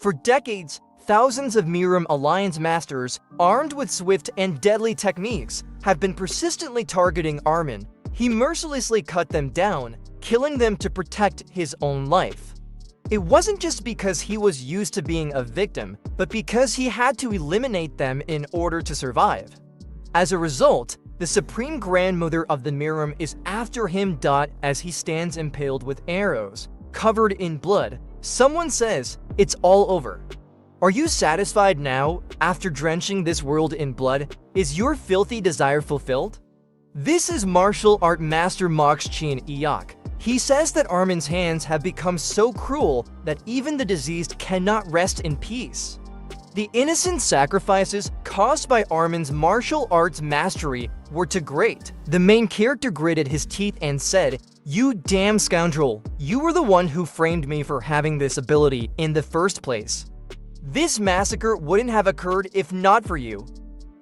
For decades, thousands of Miram Alliance masters, armed with swift and deadly techniques, have been persistently targeting Armin. He mercilessly cut them down, killing them to protect his own life. It wasn't just because he was used to being a victim, but because he had to eliminate them in order to survive. As a result, the Supreme Grandmother of the Miram is after him. As he stands impaled with arrows, covered in blood, someone says, "It's all over." Are you satisfied now, after drenching this world in blood? Is your filthy desire fulfilled? This is martial art master Mox Chin Iyak. He says that Armin's hands have become so cruel that even the diseased cannot rest in peace. The innocent sacrifices caused by Armin's martial arts mastery were too great. The main character gritted his teeth and said, "You damn scoundrel, you were the one who framed me for having this ability in the first place. This massacre wouldn't have occurred if not for you.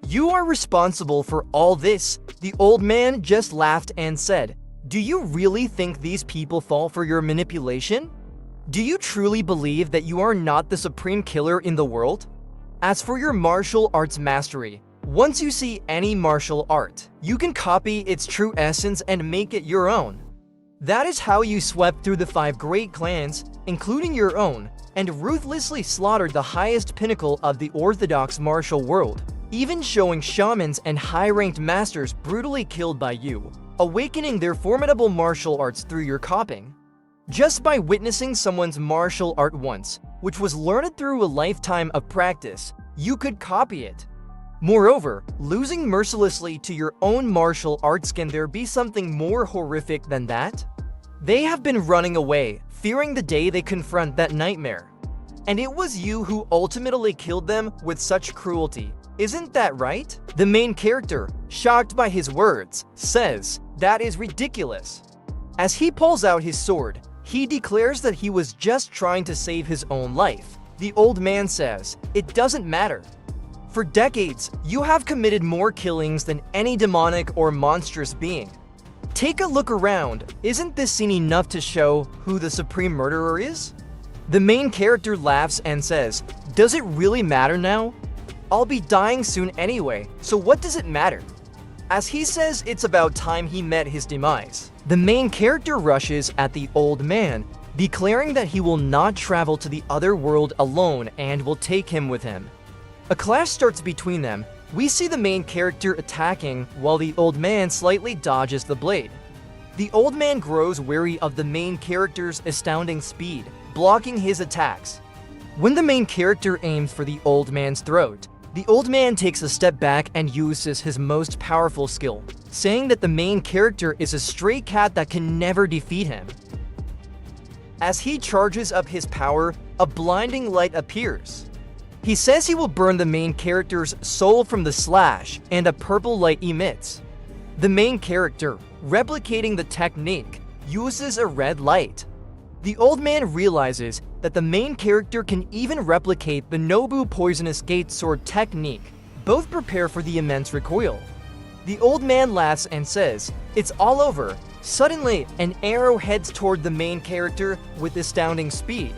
You are responsible for all this." The old man just laughed and said, "Do you really think these people fall for your manipulation? Do you truly believe that you are not the supreme killer in the world? As for your martial arts mastery, once you see any martial art, you can copy its true essence and make it your own. That is how you swept through the 5 great clans, including your own, and ruthlessly slaughtered the highest pinnacle of the orthodox martial world, even showing shamans and high-ranked masters brutally killed by you, awakening their formidable martial arts through your copying. Just by witnessing someone's martial art once, which was learned through a lifetime of practice, you could copy it. Moreover, losing mercilessly to your own martial arts, can there be something more horrific than that? They have been running away, fearing the day they confront that nightmare. And it was you who ultimately killed them with such cruelty. Isn't that right?" The main character, shocked by his words, says, "That is ridiculous." As he pulls out his sword, he declares that he was just trying to save his own life. The old man says, "It doesn't matter. For decades, you have committed more killings than any demonic or monstrous being. Take a look around. Isn't this scene enough to show who the supreme murderer is?" The main character laughs and says, "Does it really matter now? I'll be dying soon anyway, so what does it matter?" As he says it's about time he met his demise, the main character rushes at the old man, declaring that he will not travel to the other world alone and will take him with him. A clash starts between them. We see the main character attacking while the old man slightly dodges the blade. The old man grows wary of the main character's astounding speed, blocking his attacks. When the main character aims for the old man's throat, the old man takes a step back and uses his most powerful skill, saying that the main character is a stray cat that can never defeat him. As he charges up his power, a blinding light appears. He says he will burn the main character's soul from the slash, and a purple light emits. The main character, replicating the technique, uses a red light. The old man realizes that the main character can even replicate the Nobu poisonous gate sword technique. Both prepare for the immense recoil. The old man laughs and says, "It's all over." Suddenly, an arrow heads toward the main character with astounding speed.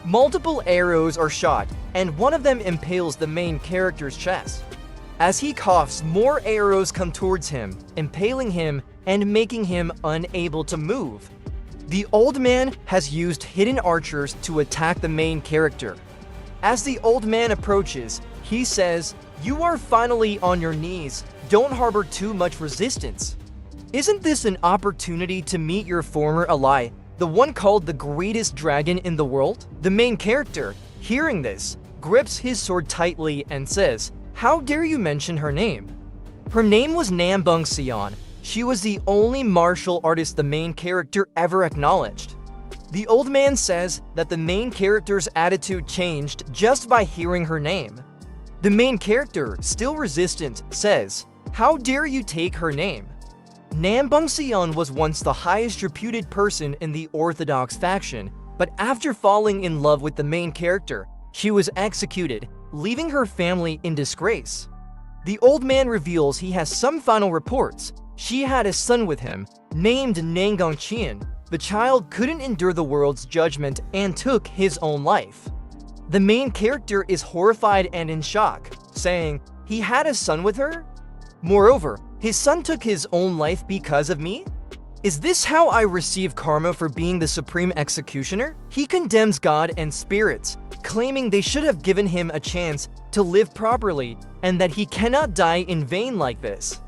Multiple arrows are shot, and one of them impales the main character's chest. As he coughs, more arrows come towards him, impaling him and making him unable to move. The old man has used hidden archers to attack the main character. As the old man approaches, he says, "You are finally on your knees. Don't harbor too much resistance. Isn't this an opportunity to meet your former ally, the one called the greatest dragon in the world?" The main character, hearing this, grips his sword tightly and says, "How dare you mention her name?" Her name was Nambung Sion. She was the only martial artist the main character ever acknowledged. The old man says that the main character's attitude changed just by hearing her name. The main character, still resistant, says, "How dare you take her name?" Nambung Sion was once the highest reputed person in the Orthodox faction, but after falling in love with the main character, she was executed, leaving her family in disgrace. The old man reveals he has some final reports. She had a son with him, named Nangang Qian. The child couldn't endure the world's judgment and took his own life. The main character is horrified and in shock, saying, "He had a son with her? Moreover, his son took his own life because of me? Is this how I receive karma for being the supreme executioner?" He condemns God and spirits, claiming they should have given him a chance to live properly and that he cannot die in vain like this.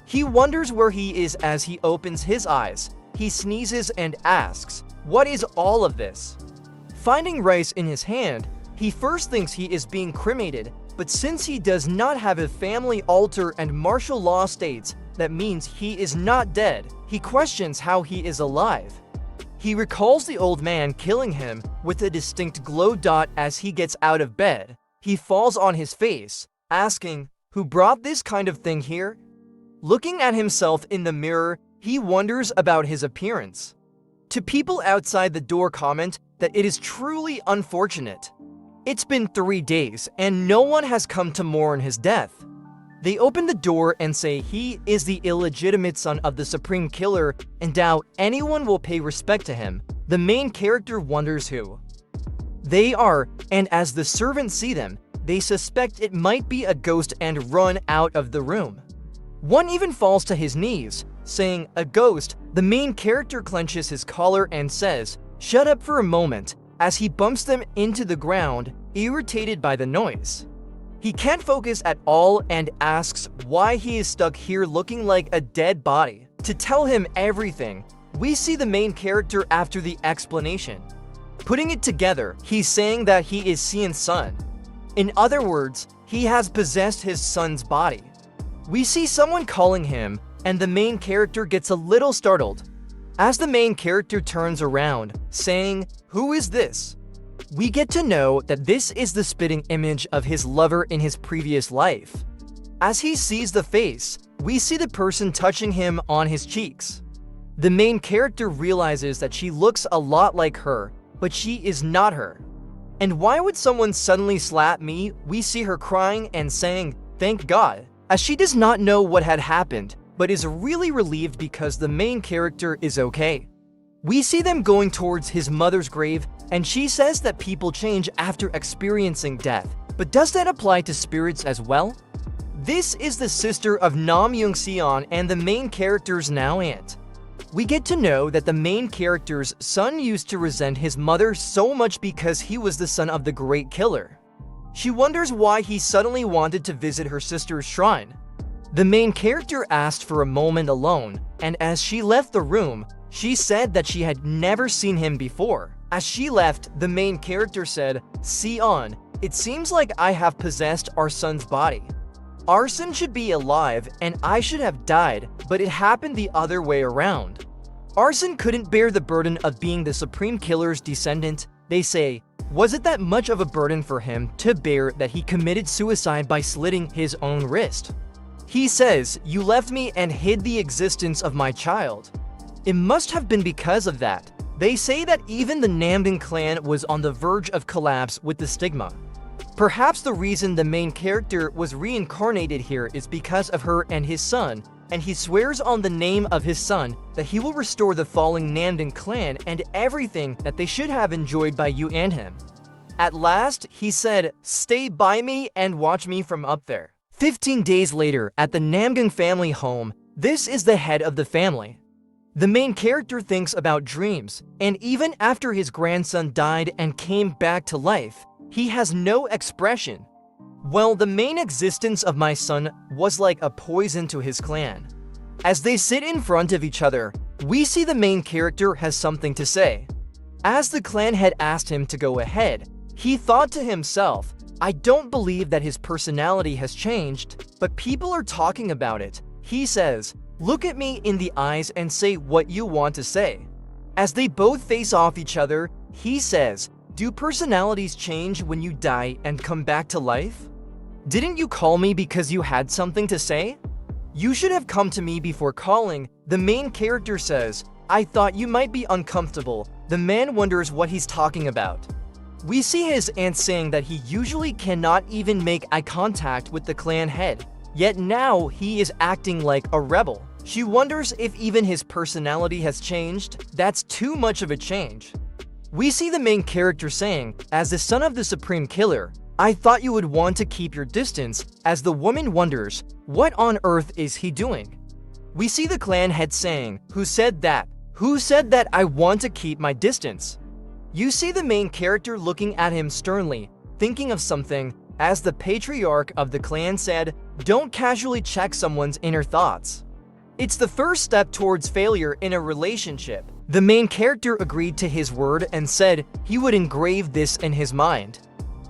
He wonders where he is as he opens his eyes. He sneezes and asks, "What is all of this?" Finding rice in his hand, he first thinks he is being cremated, but since he does not have a family altar and martial law states that means he is not dead, he questions how he is alive. He recalls the old man killing him with a distinct glow dot as he gets out of bed. He falls on his face, asking, "Who brought this kind of thing here?" Looking at himself in the mirror, he wonders about his appearance. To people outside the door comment that it is truly unfortunate. It's been 3 days and no one has come to mourn his death. They open the door and say he is the illegitimate son of the supreme killer and doubt anyone will pay respect to him. The main character wonders who they are, and as the servants see them, they suspect it might be a ghost and run out of the room. One even falls to his knees, saying, "A ghost." The main character clenches his collar and says, "Shut up for a moment," as he bumps them into the ground, irritated by the noise. He can't focus at all and asks why he is stuck here looking like a dead body. To tell him everything, we see the main character after the explanation. Putting it together, he's saying that he is Sion's son. In other words, he has possessed his son's body. We see someone calling him, and the main character gets a little startled. As the main character turns around, saying, "Who is this?" we get to know that this is the spitting image of his lover in his previous life. As he sees the face, we see the person touching him on his cheeks. The main character realizes that she looks a lot like her, but she is not her. And why would someone suddenly slap me? We see her crying and saying, "Thank God," as she does not know what had happened, but is really relieved because the main character is okay. We see them going towards his mother's grave, and she says that people change after experiencing death. But does that apply to spirits as well? This is the sister of Nam Young-seon and the main character's now aunt. We get to know that the main character's son used to resent his mother so much because he was the son of the great killer. She wonders why he suddenly wanted to visit her sister's shrine. The main character asked for a moment alone, and as she left the room, she said that she had never seen him before. As she left, the main character said, "Sion, it seems like I have possessed our son's body. Our son should be alive and I should have died, but it happened the other way around. Arson couldn't bear the burden of being the supreme killer's descendant." They say, was it that much of a burden for him to bear that he committed suicide by slitting his own wrist? He says, "You left me and hid the existence of my child." It must have been because of that. They say that even the Namdang clan was on the verge of collapse with the stigma. Perhaps the reason the main character was reincarnated here is because of her and his son, and he swears on the name of his son that he will restore the falling Namdang clan and everything that they should have enjoyed by you and him. At last, he said, "Stay by me and watch me from up there." 15 days later, at the Namdang family home, this is the head of the family. The main character thinks about dreams, and even after his grandson died and came back to life, he has no expression. Well, the main existence of my son was like a poison to his clan. As they sit in front of each other, we see the main character has something to say. As the clan had asked him to go ahead, he thought to himself, "I don't believe that his personality has changed, but people are talking about it." He says, "Look at me in the eyes and say what you want to say." As they both face off each other, he says, "Do personalities change when you die and come back to life? Didn't you call me because you had something to say? You should have come to me before calling." The main character says, "I thought you might be uncomfortable." The man wonders what he's talking about. We see his aunt saying that he usually cannot even make eye contact with the clan head, yet now he is acting like a rebel. She wonders if even his personality has changed. That's too much of a change. We see the main character saying, as the son of the supreme killer, I thought you would want to keep your distance, as the woman wonders, what on earth is he doing? We see the clan head saying, who said that? Who said that I want to keep my distance? You see the main character looking at him sternly, thinking of something, as the patriarch of the clan said, don't casually check someone's inner thoughts. It's the first step towards failure in a relationship. The main character agreed to his word and said he would engrave this in his mind.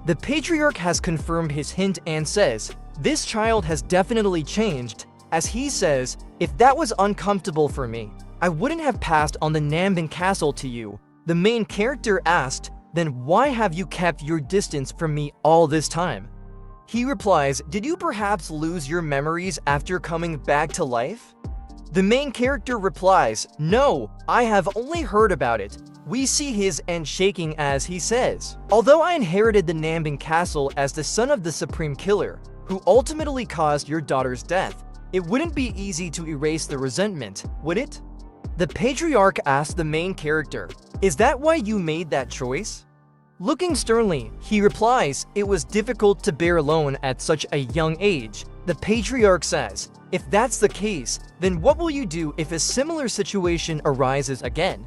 The patriarch has confirmed his hint and says, this child has definitely changed, as he says, if that was uncomfortable for me, I wouldn't have passed on the Namban castle to you. The main character asked, then why have you kept your distance from me all this time? He replies, did you perhaps lose your memories after coming back to life? The main character replies, no, I have only heard about it. We see his hand shaking as he says, although I inherited the Namban castle as the son of the supreme killer, who ultimately caused your daughter's death, it wouldn't be easy to erase the resentment, would it? The patriarch asked the main character, is that why you made that choice? Looking sternly, he replies, it was difficult to bear alone at such a young age. The patriarch says, if that's the case, then what will you do if a similar situation arises again?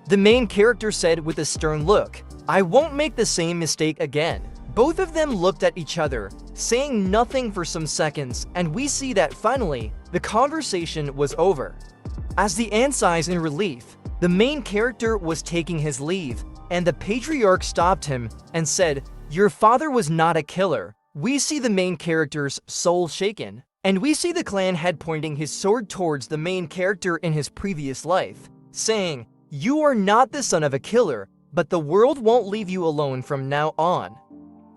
The main character said with a stern look, I won't make the same mistake again. Both of them looked at each other, saying nothing for some seconds, and we see that finally, the conversation was over. As the ant sighs in relief, the main character was taking his leave, and the patriarch stopped him and said, your father was not a killer. We see the main character's soul shaken, and we see the clan head pointing his sword towards the main character in his previous life, saying, you are not the son of a killer, but the world won't leave you alone from now on.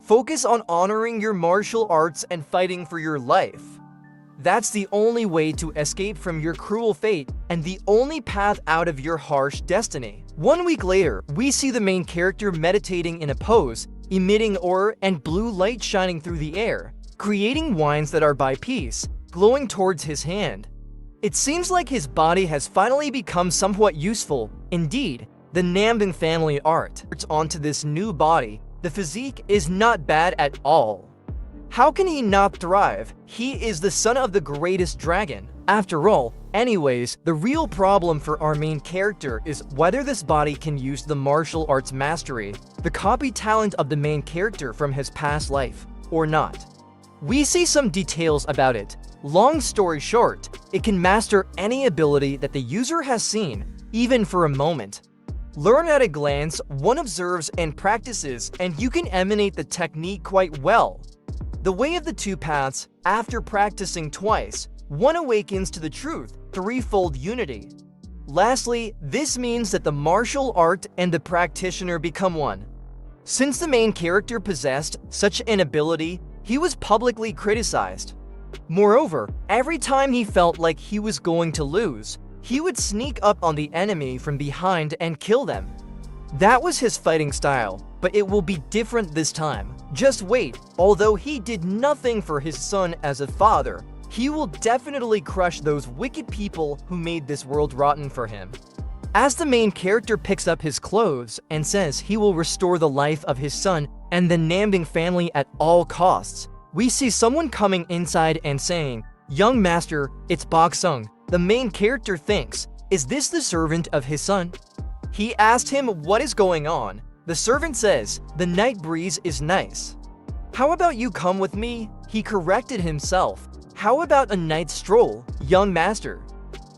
Focus on honoring your martial arts and fighting for your life. That's the only way to escape from your cruel fate and the only path out of your harsh destiny. 1 week later, we see the main character meditating in a pose, emitting aura and blue light shining through the air, creating wines that are by piece, glowing towards his hand. It seems like his body has finally become somewhat useful. Indeed, the Namban family art onto this new body. The physique is not bad at all. How can he not thrive? He is the son of the greatest dragon. After all, anyways, the real problem for our main character is whether this body can use the martial arts mastery, the copy talent of the main character from his past life, or not. We see some details about it. Long story short, it can master any ability that the user has seen, even for a moment. Learn at a glance, one observes and practices, and you can emanate the technique quite well. The way of the two paths, after practicing twice, one awakens to the truth, threefold unity. Lastly, this means that the martial art and the practitioner become one. Since the main character possessed such an ability, he was publicly criticized. Moreover, every time he felt like he was going to lose, he would sneak up on the enemy from behind and kill them. That was his fighting style, but it will be different this time. Just wait, although he did nothing for his son as a father, he will definitely crush those wicked people who made this world rotten for him. As the main character picks up his clothes and says he will restore the life of his son and the Namban family at all costs, we see someone coming inside and saying, young master, it's Bok Sung. The main character thinks, is this the servant of his son? He asked him what is going on. The servant says, the night breeze is nice. How about you come with me? He corrected himself. How about a night stroll, young master?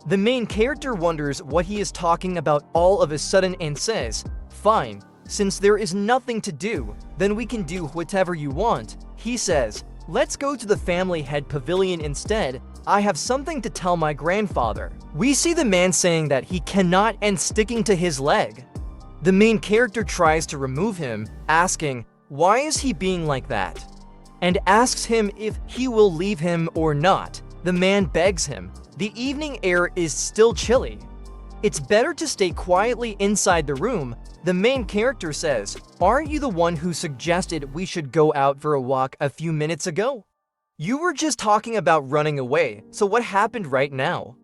The main character wonders what he is talking about all of a sudden and says, fine, since there is nothing to do, then we can do whatever you want. He says, let's go to the family head pavilion instead. I have something to tell my grandfather. We see the man saying that he cannot and sticking to his leg. The main character tries to remove him, asking, why is he being like that? And asks him if he will leave him or not. The man begs him. The evening air is still chilly. It's better to stay quietly inside the room. The main character says, aren't you the one who suggested we should go out for a walk a few minutes ago? You were just talking about running away, so what happened right now?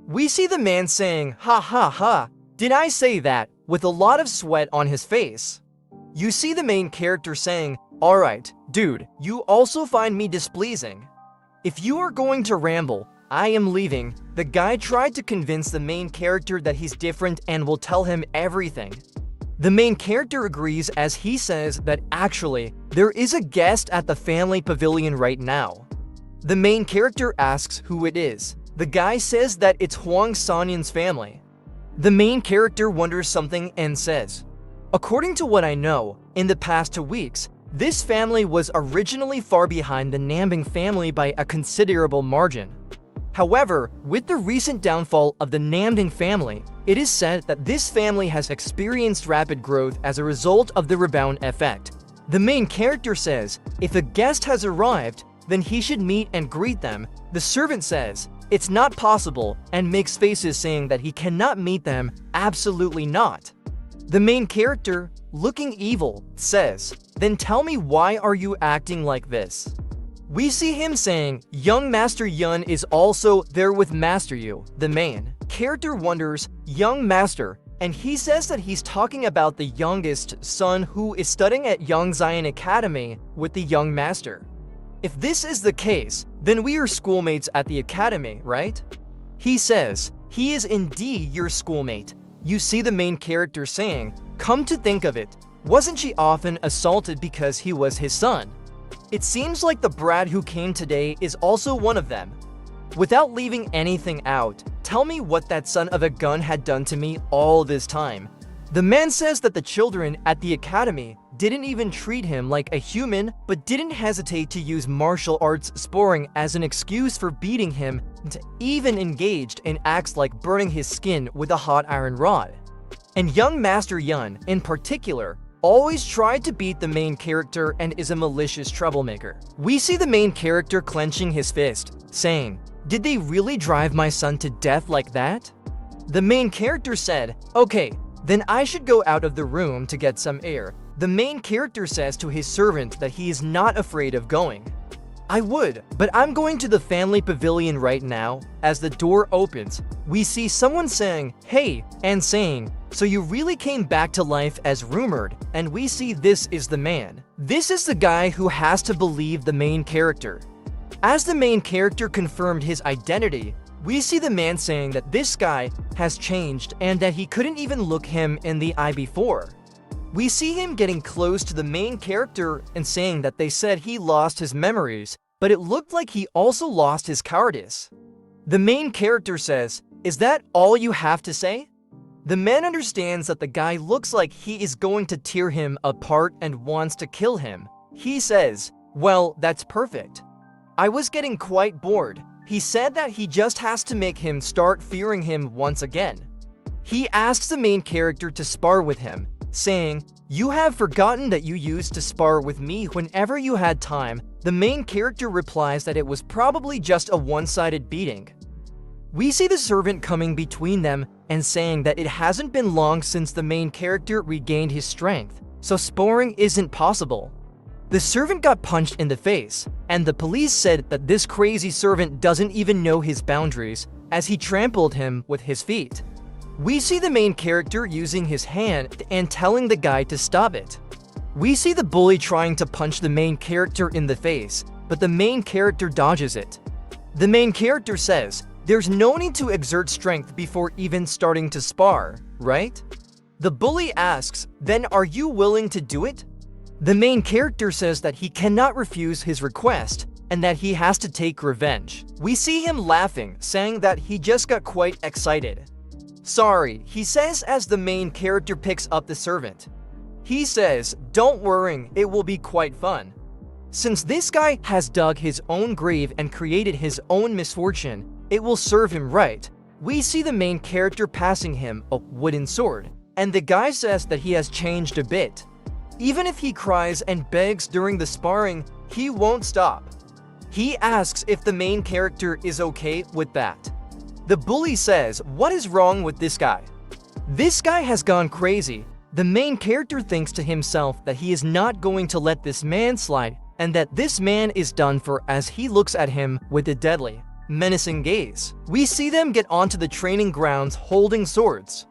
We see the man saying, ha ha ha, did I say that? with a lot of sweat on his face. You see the main character saying, "Alright, dude, you also find me displeasing. If you are going to ramble, I am leaving." The guy tried to convince the main character that he's different and will tell him everything. The main character agrees as he says that actually, there is a guest at the family pavilion right now. The main character asks who it is. The guy says that it's Hwang Sonyan's family. The main character wonders something and says, "According to what I know, in the past 2 weeks, this family was originally far behind the Nambing family by a considerable margin. However, with the recent downfall of the Namding family, it is said that this family has experienced rapid growth as a result of the rebound effect." The main character says, if a guest has arrived, then he should meet and greet them. The servant says, it's not possible, and makes faces saying that he cannot meet them, absolutely not. The main character, looking evil, says, "Then tell me, why are you acting like this?" We see him saying, young Master Yun is also there with Master Yu. The main character wonders, young master, and he says that he's talking about the youngest son who is studying at Young Zion Academy with the young master. If this is the case, then we are schoolmates at the academy, right? He says, he is indeed your schoolmate. You see the main character saying, come to think of it, wasn't she often assaulted because he was his son? It seems like the brat who came today is also one of them. Without leaving anything out, tell me what that son of a gun had done to me all this time. The man says that the children at the academy didn't even treat him like a human, but didn't hesitate to use martial arts sparring as an excuse for beating him, and even engaged in acts like burning his skin with a hot iron rod. And young Master Yun, in particular, always tried to beat the main character and is a malicious troublemaker. We see the main character clenching his fist, saying, did they really drive my son to death like that? The main character said, okay, then I should go out of the room to get some air. The main character says to his servant that he is not afraid of going. I would, but I'm going to the family pavilion right now. As the door opens, we see someone saying, hey, and saying, so you really came back to life as rumored, and we see this is the man. This is the guy who has to believe the main character. As the main character confirmed his identity, we see the man saying that this guy has changed and that he couldn't even look him in the eye before. We see him getting close to the main character and saying that they said he lost his memories, but it looked like he also lost his cowardice. The main character says, is that all you have to say? The man understands that the guy looks like he is going to tear him apart and wants to kill him. He says, well, that's perfect. I was getting quite bored. He said that he just has to make him start fearing him once again. He asks the main character to spar with him, saying, you have forgotten that you used to spar with me whenever you had time. The main character replies that it was probably just a one-sided beating. We see the servant coming between them and saying that it hasn't been long since the main character regained his strength, so sparring isn't possible. The servant got punched in the face, and the police said that this crazy servant doesn't even know his boundaries, as he trampled him with his feet. We see the main character using his hand and telling the guy to stop it. We see the bully trying to punch the main character in the face, but the main character dodges it. The main character says, there's no need to exert strength before even starting to spar, right? The bully asks, then are you willing to do it? The main character says that he cannot refuse his request and that he has to take revenge. We see him laughing, saying that he just got quite excited. Sorry, he says as the main character picks up the servant. He says, don't worry, it will be quite fun. Since this guy has dug his own grave and created his own misfortune, it will serve him right. We see the main character passing him a wooden sword, and the guy says that he has changed a bit. Even if he cries and begs during the sparring, he won't stop. He asks if the main character is okay with that. The bully says, what is wrong with this guy? This guy has gone crazy. The main character thinks to himself that he is not going to let this man slide and that this man is done for as he looks at him with a deadly, menacing gaze. We see them get onto the training grounds holding swords.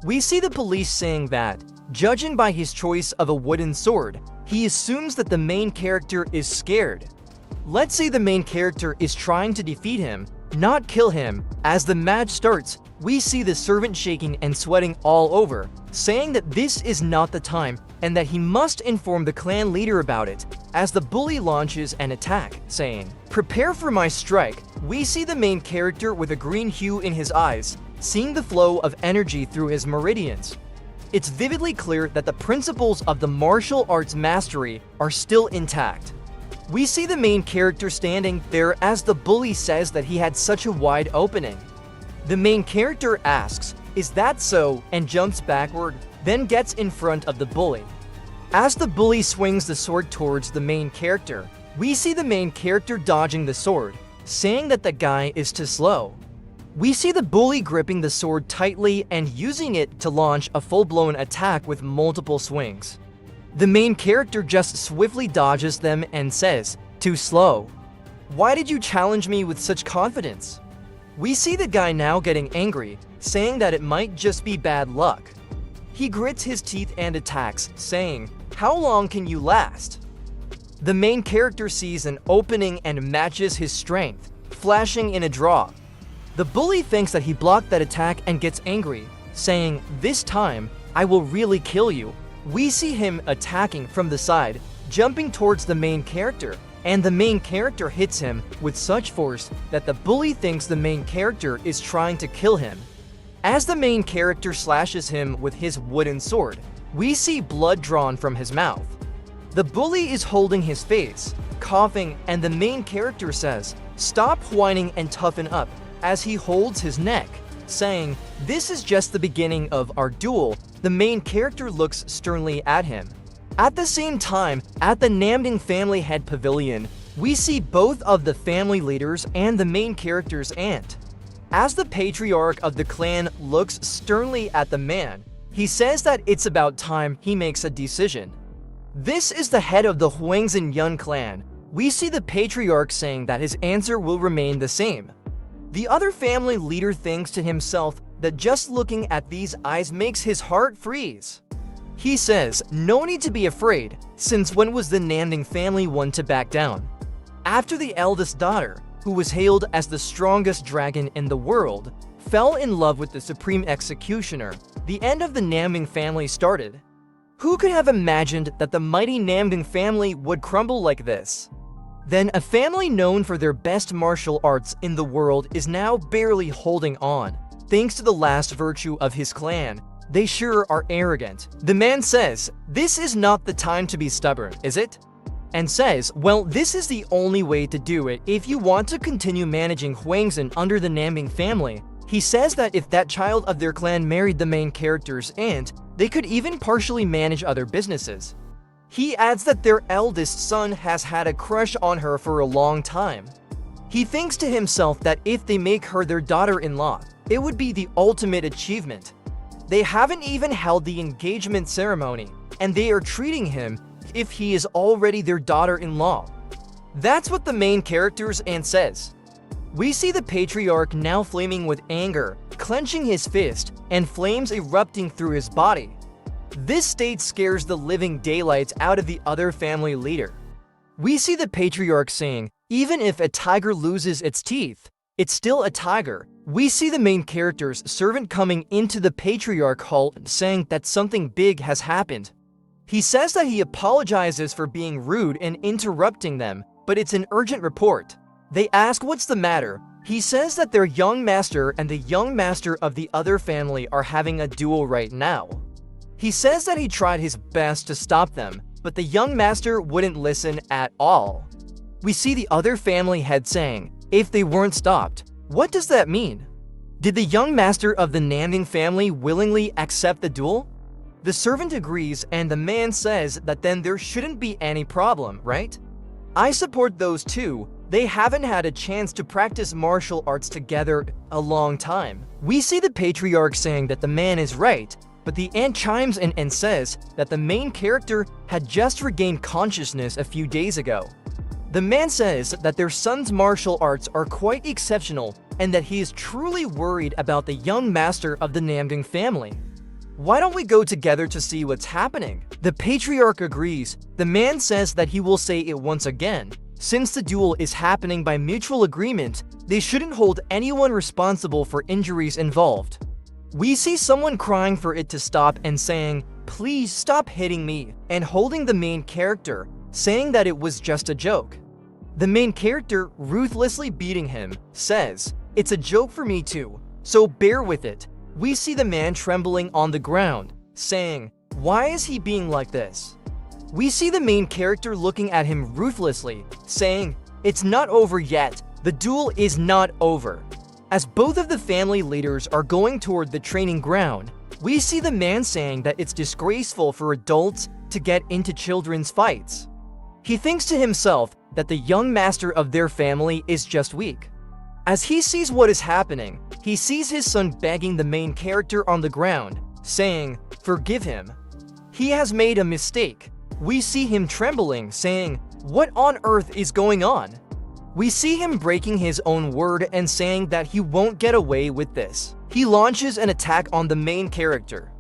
We see the police saying that, judging by his choice of a wooden sword, he assumes that the main character is scared. Let's say the main character is trying to defeat him, not kill him. As the match starts, we see the servant shaking and sweating all over, saying that this is not the time and that he must inform the clan leader about it. As the bully launches an attack, saying, "Prepare for my strike," we see the main character with a green hue in his eyes, seeing the flow of energy through his meridians. It's vividly clear that the principles of the martial arts mastery are still intact. We see the main character standing there as the bully says that he had such a wide opening. The main character asks, "Is that so?" and jumps backward, then gets in front of the bully. As the bully swings the sword towards the main character, we see the main character dodging the sword, saying that the guy is too slow. We see the bully gripping the sword tightly and using it to launch a full-blown attack with multiple swings. The main character just swiftly dodges them and says, "Too slow. Why did you challenge me with such confidence?" We see the guy now getting angry, saying that it might just be bad luck. He grits his teeth and attacks, saying, "How long can you last?" The main character sees an opening and matches his strength, flashing in a draw. The bully thinks that he blocked that attack and gets angry, saying, "This time, I will really kill you." We see him attacking from the side, jumping towards the main character, and the main character hits him with such force that the bully thinks the main character is trying to kill him. As the main character slashes him with his wooden sword, we see blood drawn from his mouth. The bully is holding his face, coughing, and the main character says, "Stop whining and toughen up," as he holds his neck, saying, "This is just the beginning of our duel." The main character looks sternly at him. At the same time, at the Namding family head pavilion, we see both of the family leaders and the main character's aunt. As the patriarch of the clan looks sternly at the man, he says that it's about time he makes a decision. This is the head of the Huangzhen Yun clan. We see the patriarch saying that his answer will remain the same. The other family leader thinks to himself that just looking at these eyes makes his heart freeze. He says, "No need to be afraid, since when was the Namding family one to back down?" After the eldest daughter, who was hailed as the strongest dragon in the world, fell in love with the supreme executioner, the end of the Namding family started. Who could have imagined that the mighty Namding family would crumble like this? Then a family known for their best martial arts in the world is now barely holding on, thanks to the last virtue of his clan. They sure are arrogant. The man says, "This is not the time to be stubborn, is it?" And says, "Well, this is the only way to do it if you want to continue managing Huangzhen under the Namding family." He says that if that child of their clan married the main character's aunt, they could even partially manage other businesses. He adds that their eldest son has had a crush on her for a long time. He thinks to himself that if they make her their daughter-in-law, it would be the ultimate achievement. They haven't even held the engagement ceremony, and they are treating him if he is already their daughter-in-law. That's what the main character's aunt says. We see the patriarch now flaming with anger, clenching his fist, and flames erupting through his body. This state scares the living daylights out of the other family leader. We see the patriarch saying, "Even if a tiger loses its teeth, it's still a tiger." We see the main character's servant coming into the patriarch hall saying that something big has happened. He says that he apologizes for being rude and interrupting them, but it's an urgent report. They ask what's the matter. He says that their young master and the young master of the other family are having a duel right now. He says that he tried his best to stop them, but the young master wouldn't listen at all. We see the other family head saying, "If they weren't stopped, what does that mean? Did the young master of the Namding family willingly accept the duel?" The servant agrees, and the man says that then there shouldn't be any problem, right? I support those two. They haven't had a chance to practice martial arts together a long time. We see the patriarch saying that the man is right, but the aunt chimes in and says that the main character had just regained consciousness a few days ago. The man says that their son's martial arts are quite exceptional and that he is truly worried about the young master of the Namding family. Why don't we go together to see what's happening? The patriarch agrees. The man says that he will say it once again. Since the duel is happening by mutual agreement, they shouldn't hold anyone responsible for injuries involved. We see someone crying for it to stop and saying, "Please stop hitting me," and holding the main character, saying that it was just a joke. The main character, ruthlessly beating him, says, "It's a joke for me too, so bear with it." We see the man trembling on the ground, saying, "Why is he being like this?" We see the main character looking at him ruthlessly, saying, "It's not over yet, the duel is not over." As both of the family leaders are going toward the training ground, we see the man saying that it's disgraceful for adults to get into children's fights. He thinks to himself that the young master of their family is just weak. As he sees what is happening, he sees his son begging the main character on the ground, saying, "Forgive him. He has made a mistake." We see him trembling, saying, "What on earth is going on?" We see him breaking his own word and saying that he won't get away with this. He launches an attack on the main character.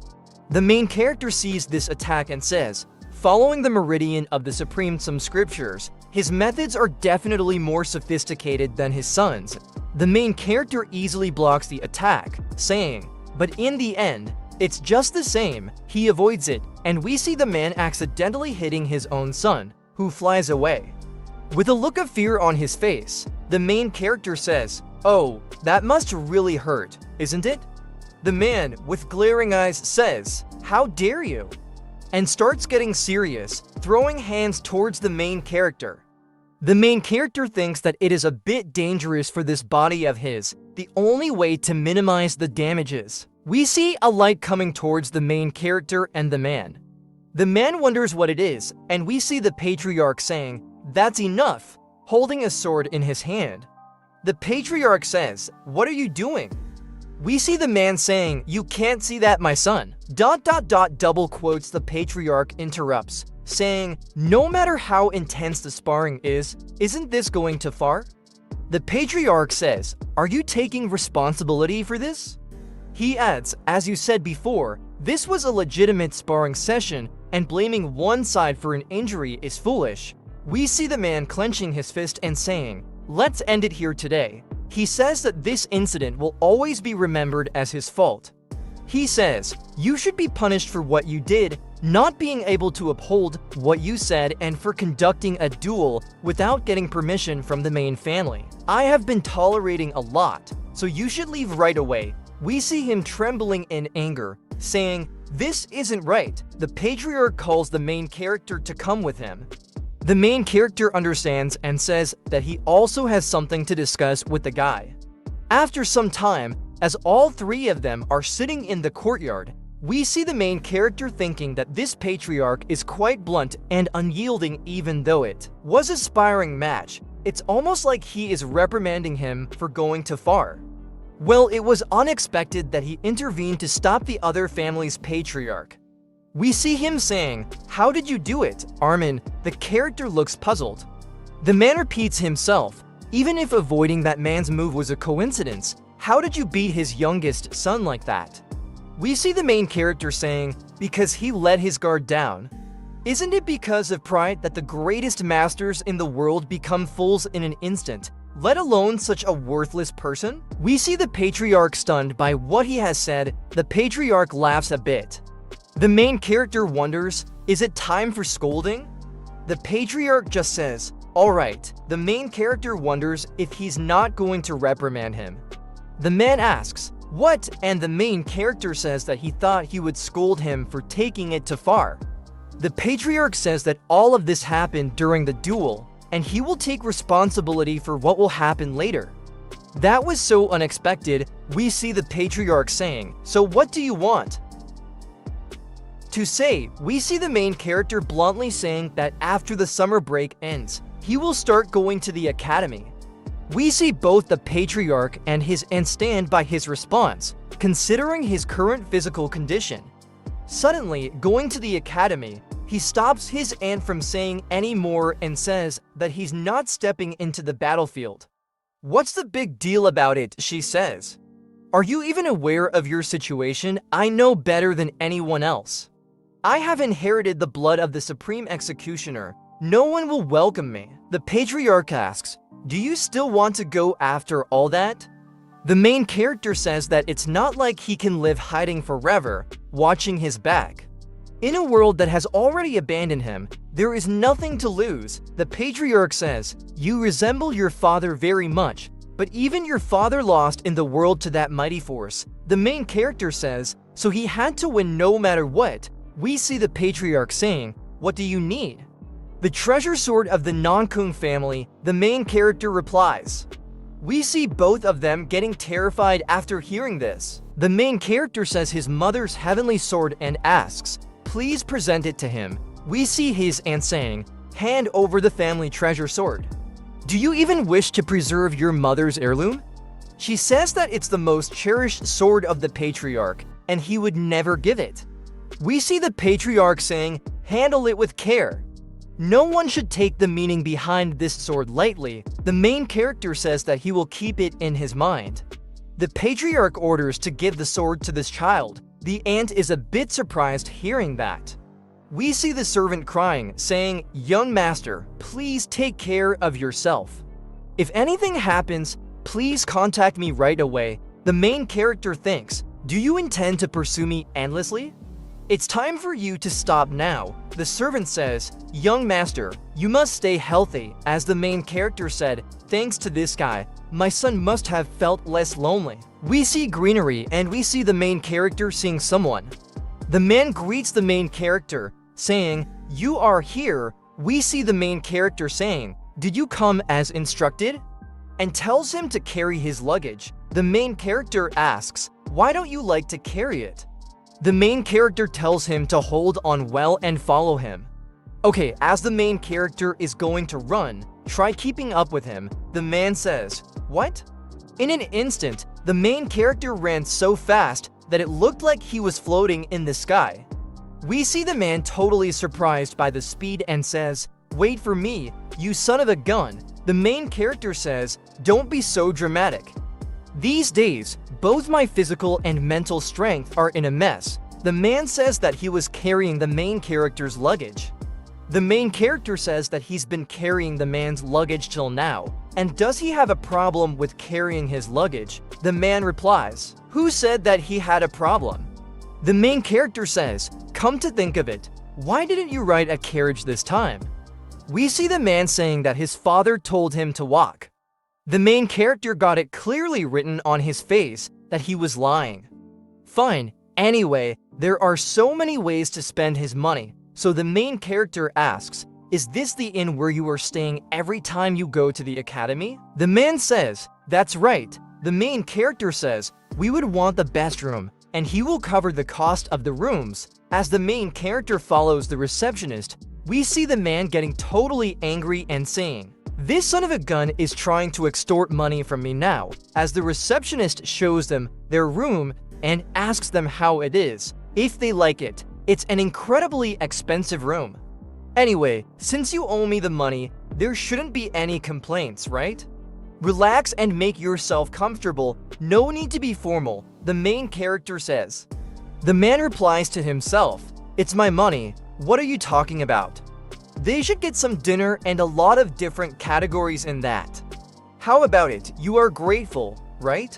The main character sees this attack and says, "Following the meridian of the Supreme Some scriptures, his methods are definitely more sophisticated than his son's." The main character easily blocks the attack, saying, "But in the end, it's just the same." He avoids it, and we see the man accidentally hitting his own son, who flies away. With a look of fear on his face, the main character says, "Oh, that must really hurt, isn't it?" The man, with glaring eyes, says, "How dare you?" and starts getting serious, throwing hands towards the main character. The main character thinks that it is a bit dangerous for this body of his, the only way to minimize the damages. We see a light coming towards the main character and the man. The man wonders what it is, and we see the patriarch saying, "That's enough," holding a sword in his hand. The patriarch says, "What are you doing?" We see the man saying, "You can't see that, my son." ... Double quotes. The patriarch interrupts, saying, "No matter how intense the sparring is, isn't this going too far?" The patriarch says, "Are you taking responsibility for this?" He adds, "As you said before, this was a legitimate sparring session, and blaming one side for an injury is foolish." We see the man clenching his fist and saying, "Let's end it here today." He says that this incident will always be remembered as his fault. He says, "You should be punished for what you did, not being able to uphold what you said, and for conducting a duel without getting permission from the main family. I have been tolerating a lot, so you should leave right away." We see him trembling in anger, saying, "This isn't right." The patriarch calls the main character to come with him. The main character understands and says that he also has something to discuss with the guy. After some time, as all three of them are sitting in the courtyard, we see the main character thinking that this patriarch is quite blunt and unyielding. Even though it was a sparring match, it's almost like he is reprimanding him for going too far. Well, it was unexpected that he intervened to stop the other family's patriarch. We see him saying, "How did you do it, Armin?" The character looks puzzled. The man repeats himself, "Even if avoiding that man's move was a coincidence, how did you beat his youngest son like that?" We see the main character saying, "Because he let his guard down." Isn't it because of pride that the greatest masters in the world become fools in an instant, let alone such a worthless person? We see the patriarch stunned by what he has said. The patriarch laughs a bit. The main character wonders, is it time for scolding? The patriarch just says, "All right." The main character wonders if he's not going to reprimand him. The man asks, "What?" and the main character says that he thought he would scold him for taking it too far. The patriarch says that all of this happened during the duel, and he will take responsibility for what will happen later. That was so unexpected. We see the patriarch saying, "So what do you want to say?" We see the main character bluntly saying that after the summer break ends, he will start going to the academy. We see both the patriarch and his aunt stand by his response, considering his current physical condition. Suddenly, going to the academy, he stops his aunt from saying any more and says that he's not stepping into the battlefield. "What's the big deal about it?" she says. Are you even aware of your situation? I know better than anyone else. I have inherited the blood of the supreme executioner. No one will welcome me. The patriarch asks, do you still want to go after all that? The main character says that it's not like he can live hiding forever, watching his back. In a world that has already abandoned him, there is nothing to lose. The patriarch says, you resemble your father very much, but even your father lost in the world to that mighty force. The main character says, so he had to win no matter what. We see the patriarch saying, what do you need? The treasure sword of the Nankung family, the main character replies. We see both of them getting terrified after hearing this. The main character says his mother's heavenly sword and asks, please present it to him. We see his aunt saying, hand over the family treasure sword. Do you even wish to preserve your mother's heirloom? She says that it's the most cherished sword of the patriarch, and he would never give it. We see the patriarch saying, handle it with care. No one should take the meaning behind this sword lightly. The main character says that he will keep it in his mind. The patriarch orders to give the sword to this child. The aunt is a bit surprised hearing that. We see the servant crying, saying, young master, please take care of yourself. If anything happens, please contact me right away. The main character thinks, do you intend to pursue me endlessly? It's time for you to stop now. The servant says, young master, you must stay healthy. As the main character said, thanks to this guy, my son must have felt less lonely. We see greenery and we see the main character seeing someone. The man greets the main character, saying, you are here. We see the main character saying, did you come as instructed? And tells him to carry his luggage. The main character asks, why don't you like to carry it? The main character tells him to hold on well and follow him. Okay, as the main character is going to run, try keeping up with him. The man says, what? In an instant, the main character ran so fast that it looked like he was floating in the sky. We see the man totally surprised by the speed and says, wait for me, you son of a gun. The main character says, don't be so dramatic. These days, both my physical and mental strength are in a mess. The man says that he was carrying the main character's luggage. The main character says that he's been carrying the man's luggage till now. And does he have a problem with carrying his luggage? The man replies, who said that he had a problem? The main character says, come to think of it, why didn't you ride a carriage this time? We see the man saying that his father told him to walk. The main character got it clearly written on his face that he was lying. Fine, anyway, there are so many ways to spend his money, so the main character asks, is this the inn where you are staying every time you go to the academy? The man says, that's right. The main character says, we would want the best room, and he will cover the cost of the rooms. As the main character follows the receptionist, we see the man getting totally angry and saying, this son of a gun is trying to extort money from me now. As the receptionist shows them their room and asks them how it is, if they like it. It's an incredibly expensive room. Anyway, since you owe me the money, there shouldn't be any complaints, right? Relax and make yourself comfortable. No need to be formal, the main character says. The man replies to himself, it's my money. What are you talking about? They should get some dinner and a lot of different categories in that. How about it? You are grateful, right?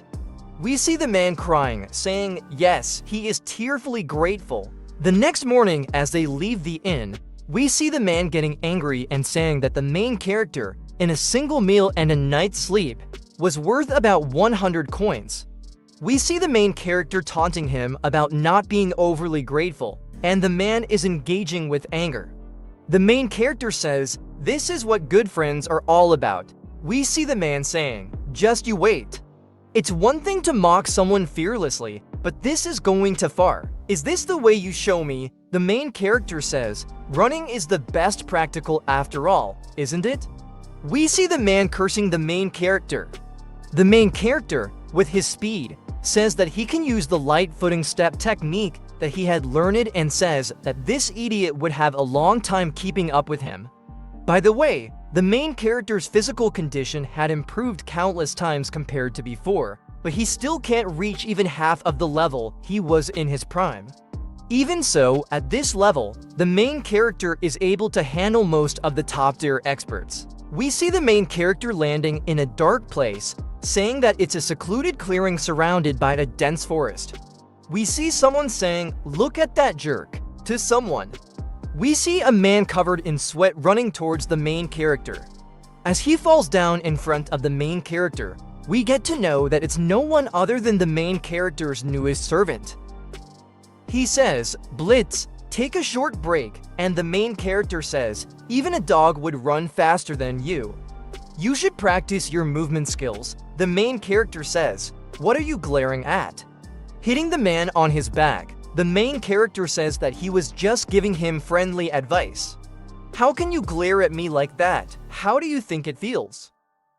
We see the man crying, saying, yes, he is tearfully grateful. The next morning, as they leave the inn, we see the man getting angry and saying that the main character, in a single meal and a night's sleep, was worth about 100 coins. We see the main character taunting him about not being overly grateful, and the man is engaging with anger. The main character says, this is what good friends are all about. We see the man saying, just you wait. It's one thing to mock someone fearlessly, but this is going too far. Is this the way you show me? The main character says, running is the best practical after all, isn't it? We see the man cursing the main character. The main character, with his speed, says that he can use the light footing step technique that he had learned and says that this idiot would have a long time keeping up with him. By the way, the main character's physical condition had improved countless times compared to before. but he still can't reach even half of the level he was in his prime. Even so, at this level, the main character is able to handle most of the top-tier experts. We see the main character landing in a dark place, saying that it's a secluded clearing surrounded by a dense forest. We see someone saying, "Look at that jerk," to someone. We see a man covered in sweat running towards the main character. As he falls down in front of the main character, we get to know that it's no one other than the main character's newest servant. He says, "Blitz, take a short break," and the main character says, "Even a dog would run faster than you. You should practice your movement skills." The main character says, "What are you glaring at?" Hitting the man on his back, the main character says that he was just giving him friendly advice. "How can you glare at me like that? How do you think it feels?"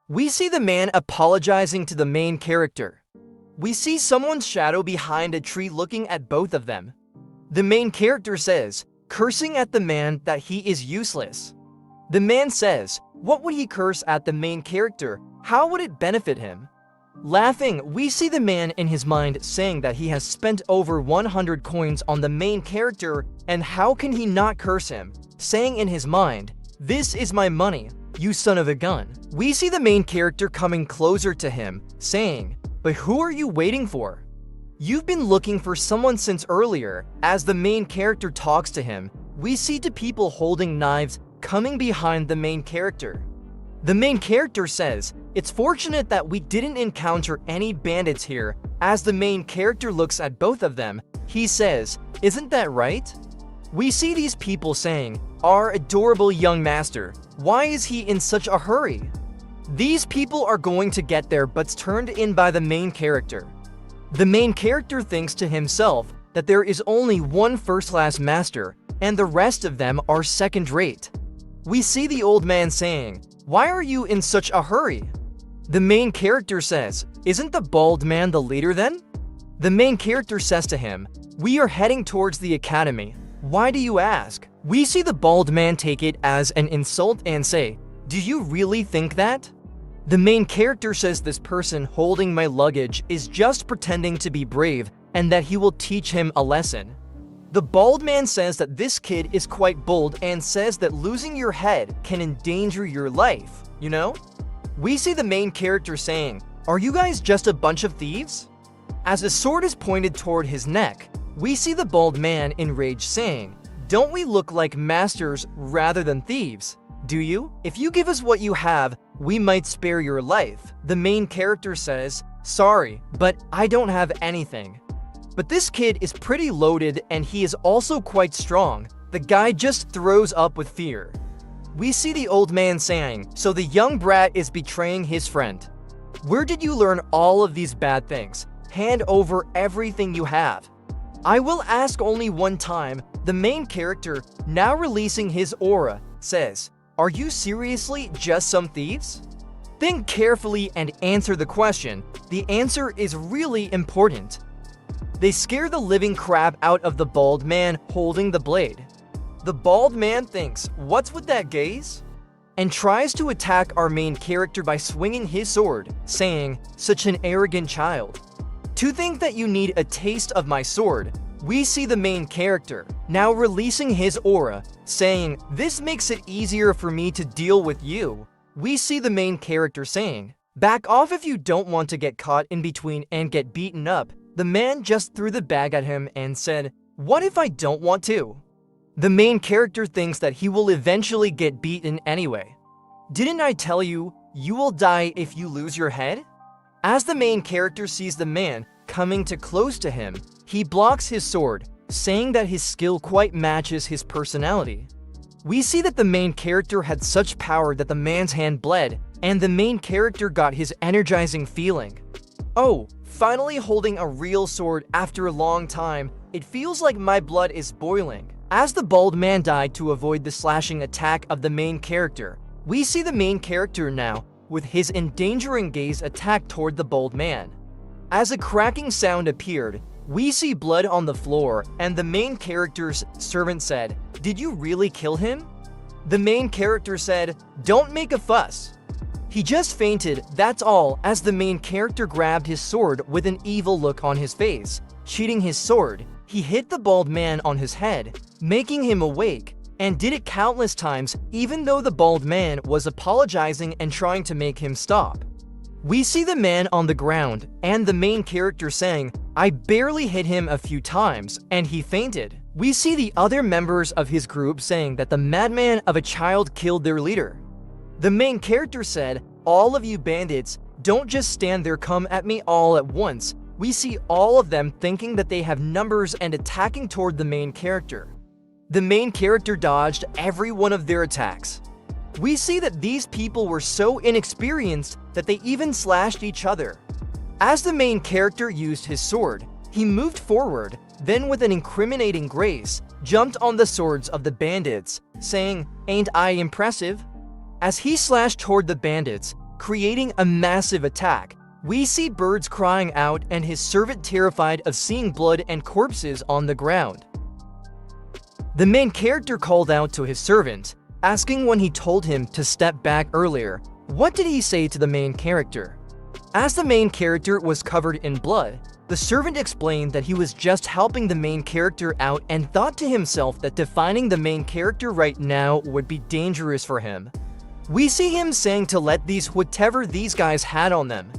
We see the man apologizing to the main character. We see someone's shadow behind a tree looking at both of them. The main character says, cursing at the man, that he is useless. The man says, what would he curse at the main character? How would it benefit him? Laughing, we see the man in his mind saying that he has spent over 100 coins on the main character, and how can he not curse him? Saying in his mind, "This is my money, you son of a gun." We see the main character coming closer to him, saying, "But who are you waiting for? You've been looking for someone since earlier." As the main character talks to him, we see two people holding knives coming behind the main character. The main character says, "It's fortunate that we didn't encounter any bandits here." As the main character looks at both of them, he says, "Isn't that right?" We see these people saying, "Our adorable young master, why is he in such a hurry?" These people are going to get their butts turned in by the main character. The main character thinks to himself that there is only one first-class master, and the rest of them are second-rate. We see the old man saying, "Why are you in such a hurry?" The main character says, "Isn't the bald man the leader then?" The main character says to him, "We are heading towards the academy. Why do you ask?" We see the bald man take it as an insult and say, "Do you really think that?" The main character says this person holding my luggage is just pretending to be brave and that he will teach him a lesson. The bald man says that this kid is quite bold and says that losing your head can endanger your life, you know? We see the main character saying, "Are you guys just a bunch of thieves?" As a sword is pointed toward his neck, we see the bald man enraged saying, "Don't we look like masters rather than thieves? Do you? If you give us what you have, we might spare your life." The main character says, "Sorry, but I don't have anything." But this kid is pretty loaded and he is also quite strong. The guy just throws up with fear. We see the old man saying, "So the young brat is betraying his friend. Where did you learn all of these bad things? Hand over everything you have." "I will ask only one time." The main character, now releasing his aura, says, "Are you seriously just some thieves?" Think carefully and answer the question. The answer is really important. They scare the living crap out of the bald man holding the blade. The bald man thinks, "What's with that gaze?" and tries to attack our main character by swinging his sword, saying, "Such an arrogant child. To think that you need a taste of my sword." We see the main character, now releasing his aura, saying, "This makes it easier for me to deal with you." We see the main character saying, "Back off if you don't want to get caught in between and get beaten up." The man just threw the bag at him and said, "What if I don't want to?" The main character thinks that he will eventually get beaten anyway. "Didn't I tell you, you will die if you lose your head?" As the main character sees the man coming too close to him, he blocks his sword, saying that his skill quite matches his personality. We see that the main character had such power that the man's hand bled, and the main character got his energizing feeling. "Oh, finally holding a real sword after a long time, it feels like my blood is boiling." As the bald man died to avoid the slashing attack of the main character, we see the main character now, with his endangering gaze attack toward the bald man. As a cracking sound appeared, we see blood on the floor, and the main character's servant said, "Did you really kill him?" The main character said, "Don't make a fuss. He just fainted, that's all, as the main character grabbed his sword with an evil look on his face. Cheating his sword, he hit the bald man on his head, making him awake, and did it countless times even though the bald man was apologizing and trying to make him stop. We see the man on the ground, and the main character saying, "I barely hit him a few times, and he fainted." We see the other members of his group saying that the madman of a child killed their leader. The main character said, "All of you bandits, don't just stand there, come at me all at once." We see all of them thinking that they have numbers and attacking toward the main character. The main character dodged every one of their attacks. We see that these people were so inexperienced that they even slashed each other. As the main character used his sword, he moved forward, then with an incriminating grace, jumped on the swords of the bandits, saying, "Ain't I impressive?" As he slashed toward the bandits, creating a massive attack, we see birds crying out and his servant terrified of seeing blood and corpses on the ground. The main character called out to his servant, asking when he told him to step back earlier. What did he say to the main character? As the main character was covered in blood, the servant explained that he was just helping the main character out and thought to himself that defining the main character right now would be dangerous for him. We see him saying to let these whatever these guys had on them.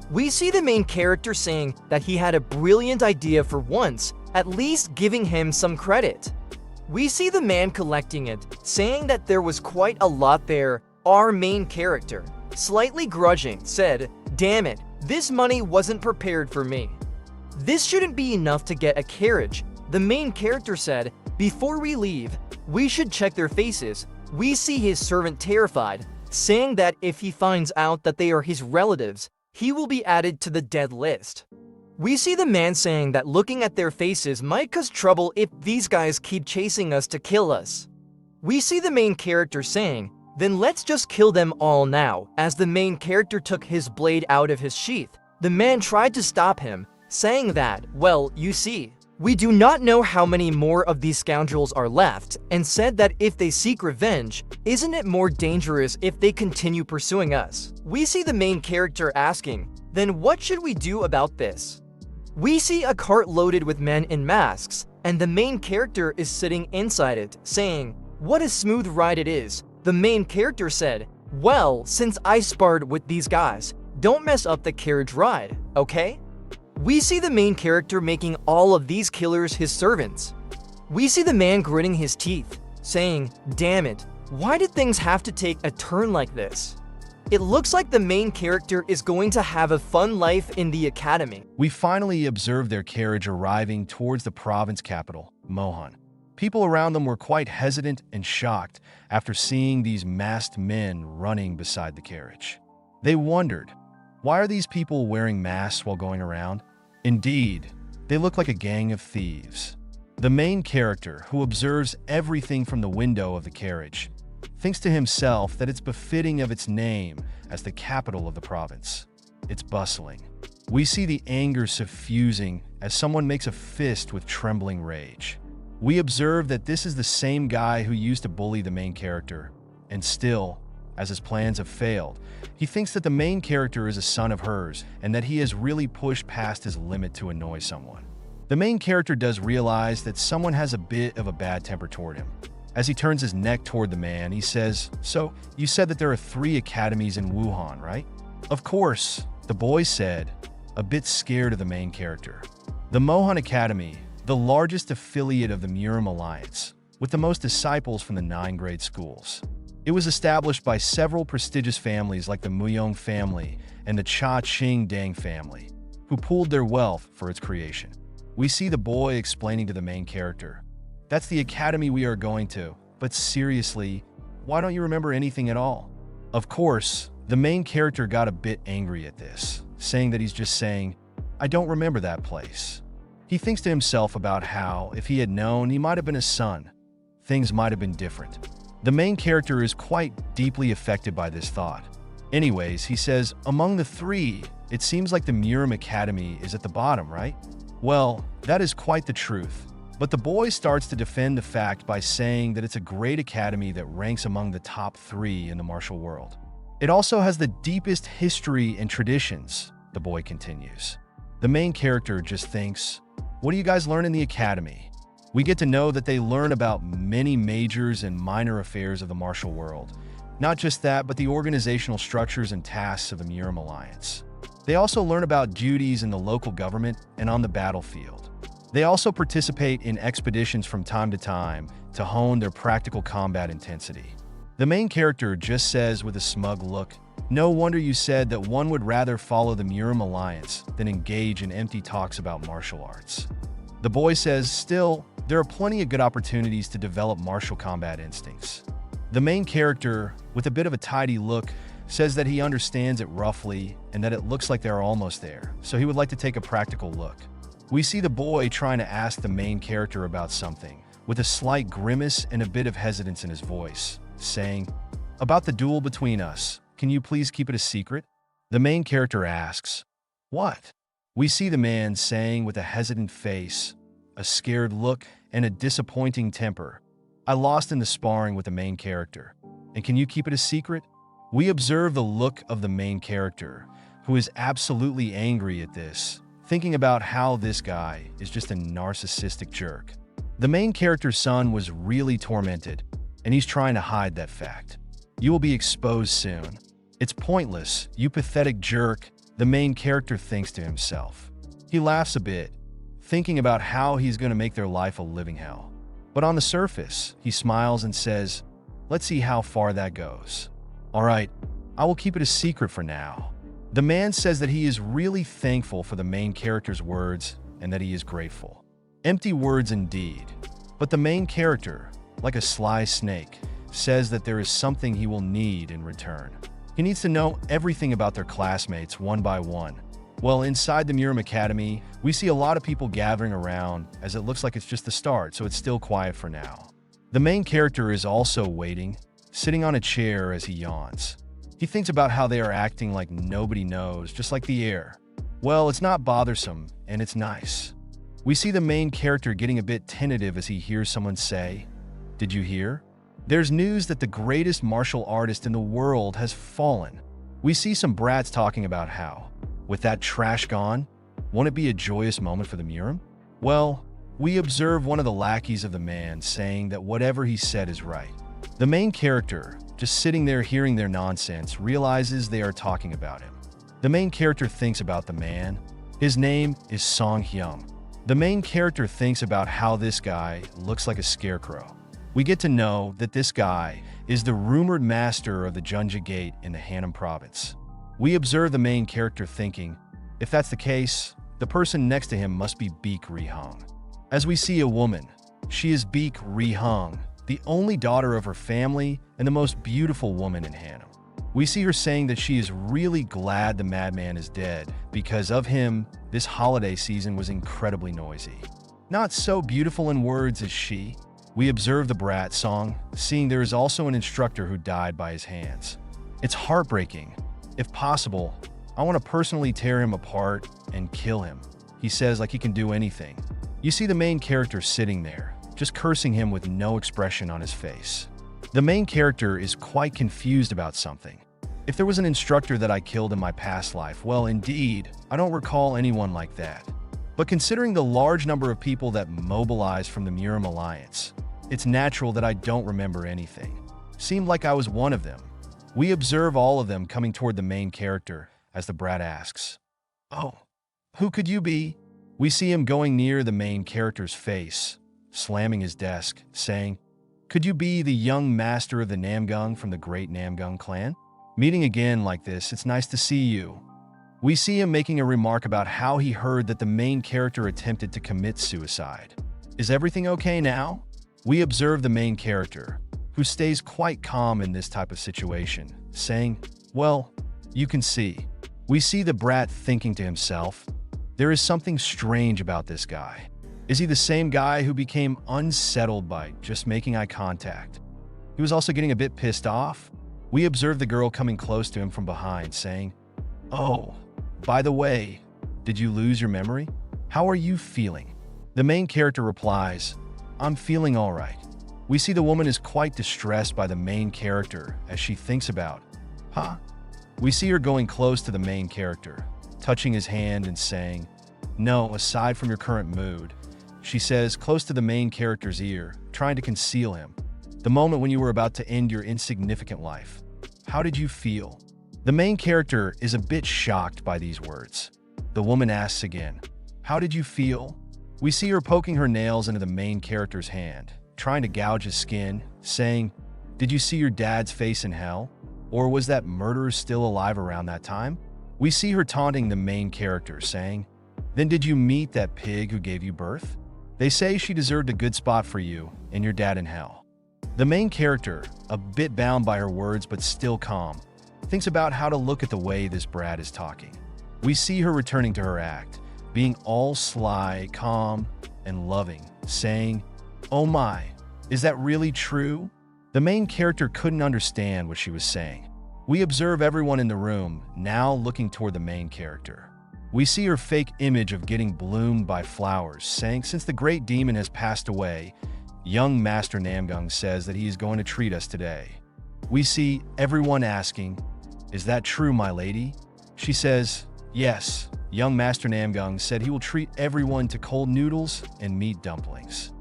We see the main character saying that he had a brilliant idea for once, at least giving him some credit. We see the man collecting it, saying that there was quite a lot there. Our main character, slightly grudging, said, "Damn it, this money wasn't prepared for me. This shouldn't be enough to get a carriage." The main character said, "Before we leave, we should check their faces." We see his servant terrified, saying that if he finds out that they are his relatives, he will be added to the dead list. We see the man saying that looking at their faces might cause trouble if these guys keep chasing us to kill us. We see the main character saying, "Then let's just kill them all now." As the main character took his blade out of his sheath, the man tried to stop him, saying that, "Well, you see, we do not know how many more of these scoundrels are left," and said that if they seek revenge, isn't it more dangerous if they continue pursuing us? We see the main character asking, "Then what should we do about this?" We see a cart loaded with men in masks, and the main character is sitting inside it, saying, "What a smooth ride it is." The main character said, "Well, since I sparred with these guys, don't mess up the carriage ride, okay?" We see the main character making all of these killers his servants. We see the man gritting his teeth, saying, "Damn it, why did things have to take a turn like this?" It looks like the main character is going to have a fun life in the academy. We finally observed their carriage arriving towards the province capital, Mohan. People around them were quite hesitant and shocked after seeing these masked men running beside the carriage. They wondered, why are these people wearing masks while going around? Indeed, they look like a gang of thieves. The main character, who observes everything from the window of the carriage, thinks to himself that it's befitting of its name as the capital of the province. It's bustling. We see the anger suffusing as someone makes a fist with trembling rage. We observe that this is the same guy who used to bully the main character, and still, as his plans have failed, he thinks that the main character is a son of hers and that he has really pushed past his limit to annoy someone. The main character does realize that someone has a bit of a bad temper toward him. As he turns his neck toward the man, he says, "So, you said that there are 3 academies in Wuhan, right?" "Of course," the boy said, a bit scared of the main character. The Mohan Academy, the largest affiliate of the Murim Alliance, with the most disciples from the 9 grade schools. It was established by several prestigious families like the Muyong family and the Cha Ching Dang family, who pooled their wealth for its creation. We see the boy explaining to the main character, "That's the academy we are going to, but seriously, why don't you remember anything at all?" Of course, the main character got a bit angry at this, saying that he's just saying, "I don't remember that place." He thinks to himself about how, if he had known, he might have been his son. Things might have been different. The main character is quite deeply affected by this thought. Anyways, he says, "Among the 3, it seems like the Murim Academy is at the bottom, right?" Well, that is quite the truth. But the boy starts to defend the fact by saying that it's a great academy that ranks among the top 3 in the martial world. It also has the deepest history and traditions, the boy continues. The main character just thinks, what do you guys learn in the academy? We get to know that they learn about many majors and minor affairs of the martial world. Not just that, but the organizational structures and tasks of the Miram Alliance. They also learn about duties in the local government and on the battlefield. They also participate in expeditions from time to hone their practical combat intensity. The main character just says with a smug look, no wonder you said that one would rather follow the Miram Alliance than engage in empty talks about martial arts. The boy says, still, there are plenty of good opportunities to develop martial combat instincts. The main character, with a bit of a tidy look, says that he understands it roughly and that it looks like they're almost there, so he would like to take a practical look. We see the boy trying to ask the main character about something, with a slight grimace and a bit of hesitance in his voice, saying, about the duel between us, can you please keep it a secret? The main character asks, what? We see the man saying with a hesitant face, a scared look, and a disappointing temper, I lost in the sparring with the main character, and can you keep it a secret? We observe the look of the main character, who is absolutely angry at this, thinking about how this guy is just a narcissistic jerk. The main character's son was really tormented, and he's trying to hide that fact. You will be exposed soon. It's pointless, you pathetic jerk, the main character thinks to himself. He laughs a bit, thinking about how he's going to make their life a living hell. But on the surface, he smiles and says, let's see how far that goes. All right, I will keep it a secret for now. The man says that he is really thankful for the main character's words and that he is grateful. Empty words indeed. But the main character, like a sly snake, says that there is something he will need in return. He needs to know everything about their classmates one by one. Well, inside the Miram Academy, we see a lot of people gathering around as it looks like it's just the start, so it's still quiet for now. The main character is also waiting, sitting on a chair as he yawns. He thinks about how they are acting like nobody knows, just like the air. Well, it's not bothersome, and it's nice. We see the main character getting a bit tentative as he hears someone say, did you hear? There's news that the greatest martial artist in the world has fallen. We see some brats talking about how, with that trash gone, won't it be a joyous moment for the Miram? Well, we observe one of the lackeys of the man saying that whatever he said is right. The main character, just sitting there hearing their nonsense, realizes they are talking about him. The main character thinks about the man. His name is Song Hyum. The main character thinks about how this guy looks like a scarecrow. We get to know that this guy is the rumored master of the Junja Gate in the Hanam province. We observe the main character thinking, if that's the case, the person next to him must be Beek Rihong. As we see a woman, she is Beek Rihong, the only daughter of her family and the most beautiful woman in Hanam. We see her saying that she is really glad the madman is dead because of him, this holiday season was incredibly noisy. Not so beautiful in words as she. We observe the brat Song, seeing there is also an instructor who died by his hands. It's heartbreaking. If possible, I want to personally tear him apart and kill him. He says like he can do anything. You see the main character sitting there, just cursing him with no expression on his face. The main character is quite confused about something. If there was an instructor that I killed in my past life, well, indeed, I don't recall anyone like that. But considering the large number of people that mobilized from the Miram Alliance, it's natural that I don't remember anything. Seemed like I was one of them. We observe all of them coming toward the main character as the brat asks, oh, who could you be? We see him going near the main character's face, slamming his desk, saying, could you be the young master of the Namgung from the great Namgung clan? Meeting again like this, it's nice to see you. We see him making a remark about how he heard that the main character attempted to commit suicide. Is everything okay now? We observe the main character, who stays quite calm in this type of situation, saying, well, you can see. We see the brat thinking to himself, there is something strange about this guy. Is he the same guy who became unsettled by just making eye contact? He was also getting a bit pissed off. We observe the girl coming close to him from behind, saying, oh, by the way, did you lose your memory? How are you feeling? The main character replies, I'm feeling all right. We see the woman is quite distressed by the main character as she thinks about, huh? We see her going close to the main character, touching his hand and saying, "No, aside from your current mood," she says, close to the main character's ear, trying to conceal him. The moment when you were about to end your insignificant life. How did you feel? The main character is a bit shocked by these words. The woman asks again, "How did you feel?" We see her poking her nails into the main character's hand, trying to gouge his skin, saying, "Did you see your dad's face in hell? Or was that murderer still alive around that time?" We see her taunting the main character, saying, "Then did you meet that pig who gave you birth? They say she deserved a good spot for you and your dad in hell." The main character, a bit bound by her words but still calm, thinks about how to look at the way this brat is talking. We see her returning to her act, being all sly, calm, and loving, saying, "Oh my, is that really true?" The main character couldn't understand what she was saying. We observe everyone in the room now looking toward the main character. We see her fake image of getting bloomed by flowers, saying, "Since the great demon has passed away, young Master Namgung says that he is going to treat us today." We see everyone asking, "Is that true, my lady?" She says, "Yes, young Master Namgung said he will treat everyone to cold noodles and meat dumplings."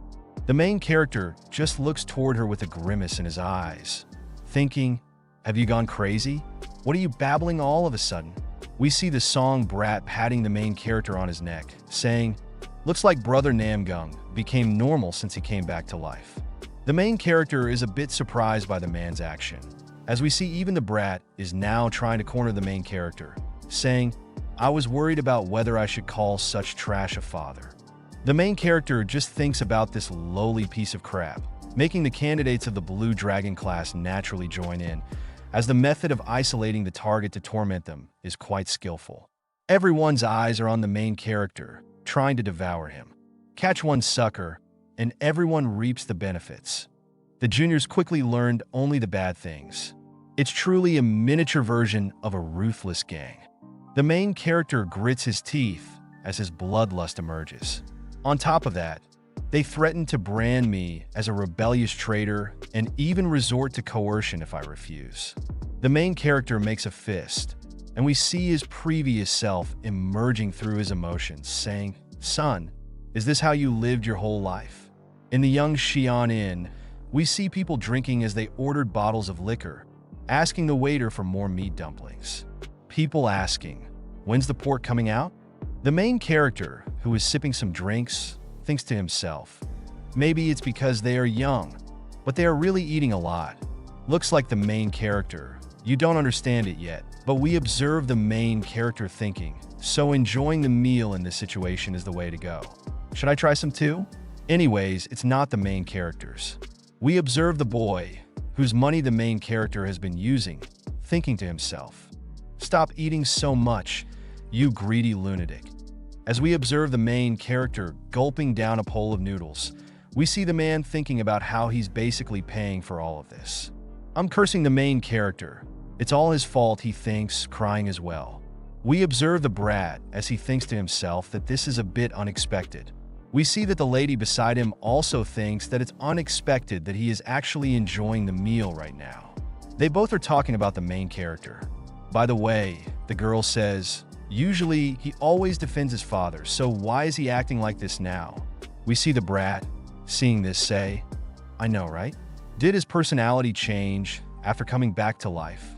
The main character just looks toward her with a grimace in his eyes, thinking, "Have you gone crazy? What are you babbling all of a sudden?" We see the song brat patting the main character on his neck, saying, "Looks like Brother Namgung became normal since he came back to life." The main character is a bit surprised by the man's action, as we see even the brat is now trying to corner the main character, saying, "I was worried about whether I should call such trash a father." The main character just thinks about this lowly piece of crap, making the candidates of the Blue Dragon class naturally join in, as the method of isolating the target to torment them is quite skillful. Everyone's eyes are on the main character, trying to devour him. Catch one sucker, and everyone reaps the benefits. The juniors quickly learned only the bad things. It's truly a miniature version of a ruthless gang. The main character grits his teeth as his bloodlust emerges. On top of that, they threaten to brand me as a rebellious traitor and even resort to coercion if I refuse. The main character makes a fist, and we see his previous self emerging through his emotions, saying, "Son, is this how you lived your whole life?" In the young Xi'an Inn, we see people drinking as they ordered bottles of liquor, asking the waiter for more meat dumplings. People asking, "When's the pork coming out?" The main character, who is sipping some drinks, thinks to himself, "Maybe it's because they are young, but they are really eating a lot." Looks like the main character. You don't understand it yet, but we observe the main character thinking, so enjoying the meal in this situation is the way to go. Should I try some too? Anyways, it's not the main characters. We observe the boy, whose money the main character has been using, thinking to himself, "Stop eating so much, you greedy lunatic." As we observe the main character gulping down a bowl of noodles, we see the man thinking about how he's basically paying for all of this. "I'm cursing the main character. It's all his fault," he thinks, crying as well. We observe the brat as he thinks to himself that this is a bit unexpected. We see that the lady beside him also thinks that it's unexpected that he is actually enjoying the meal right now. They both are talking about the main character. By the way, the girl says, "Usually, he always defends his father, so why is he acting like this now?" We see the brat, seeing this, say, "I know, right? Did his personality change after coming back to life?"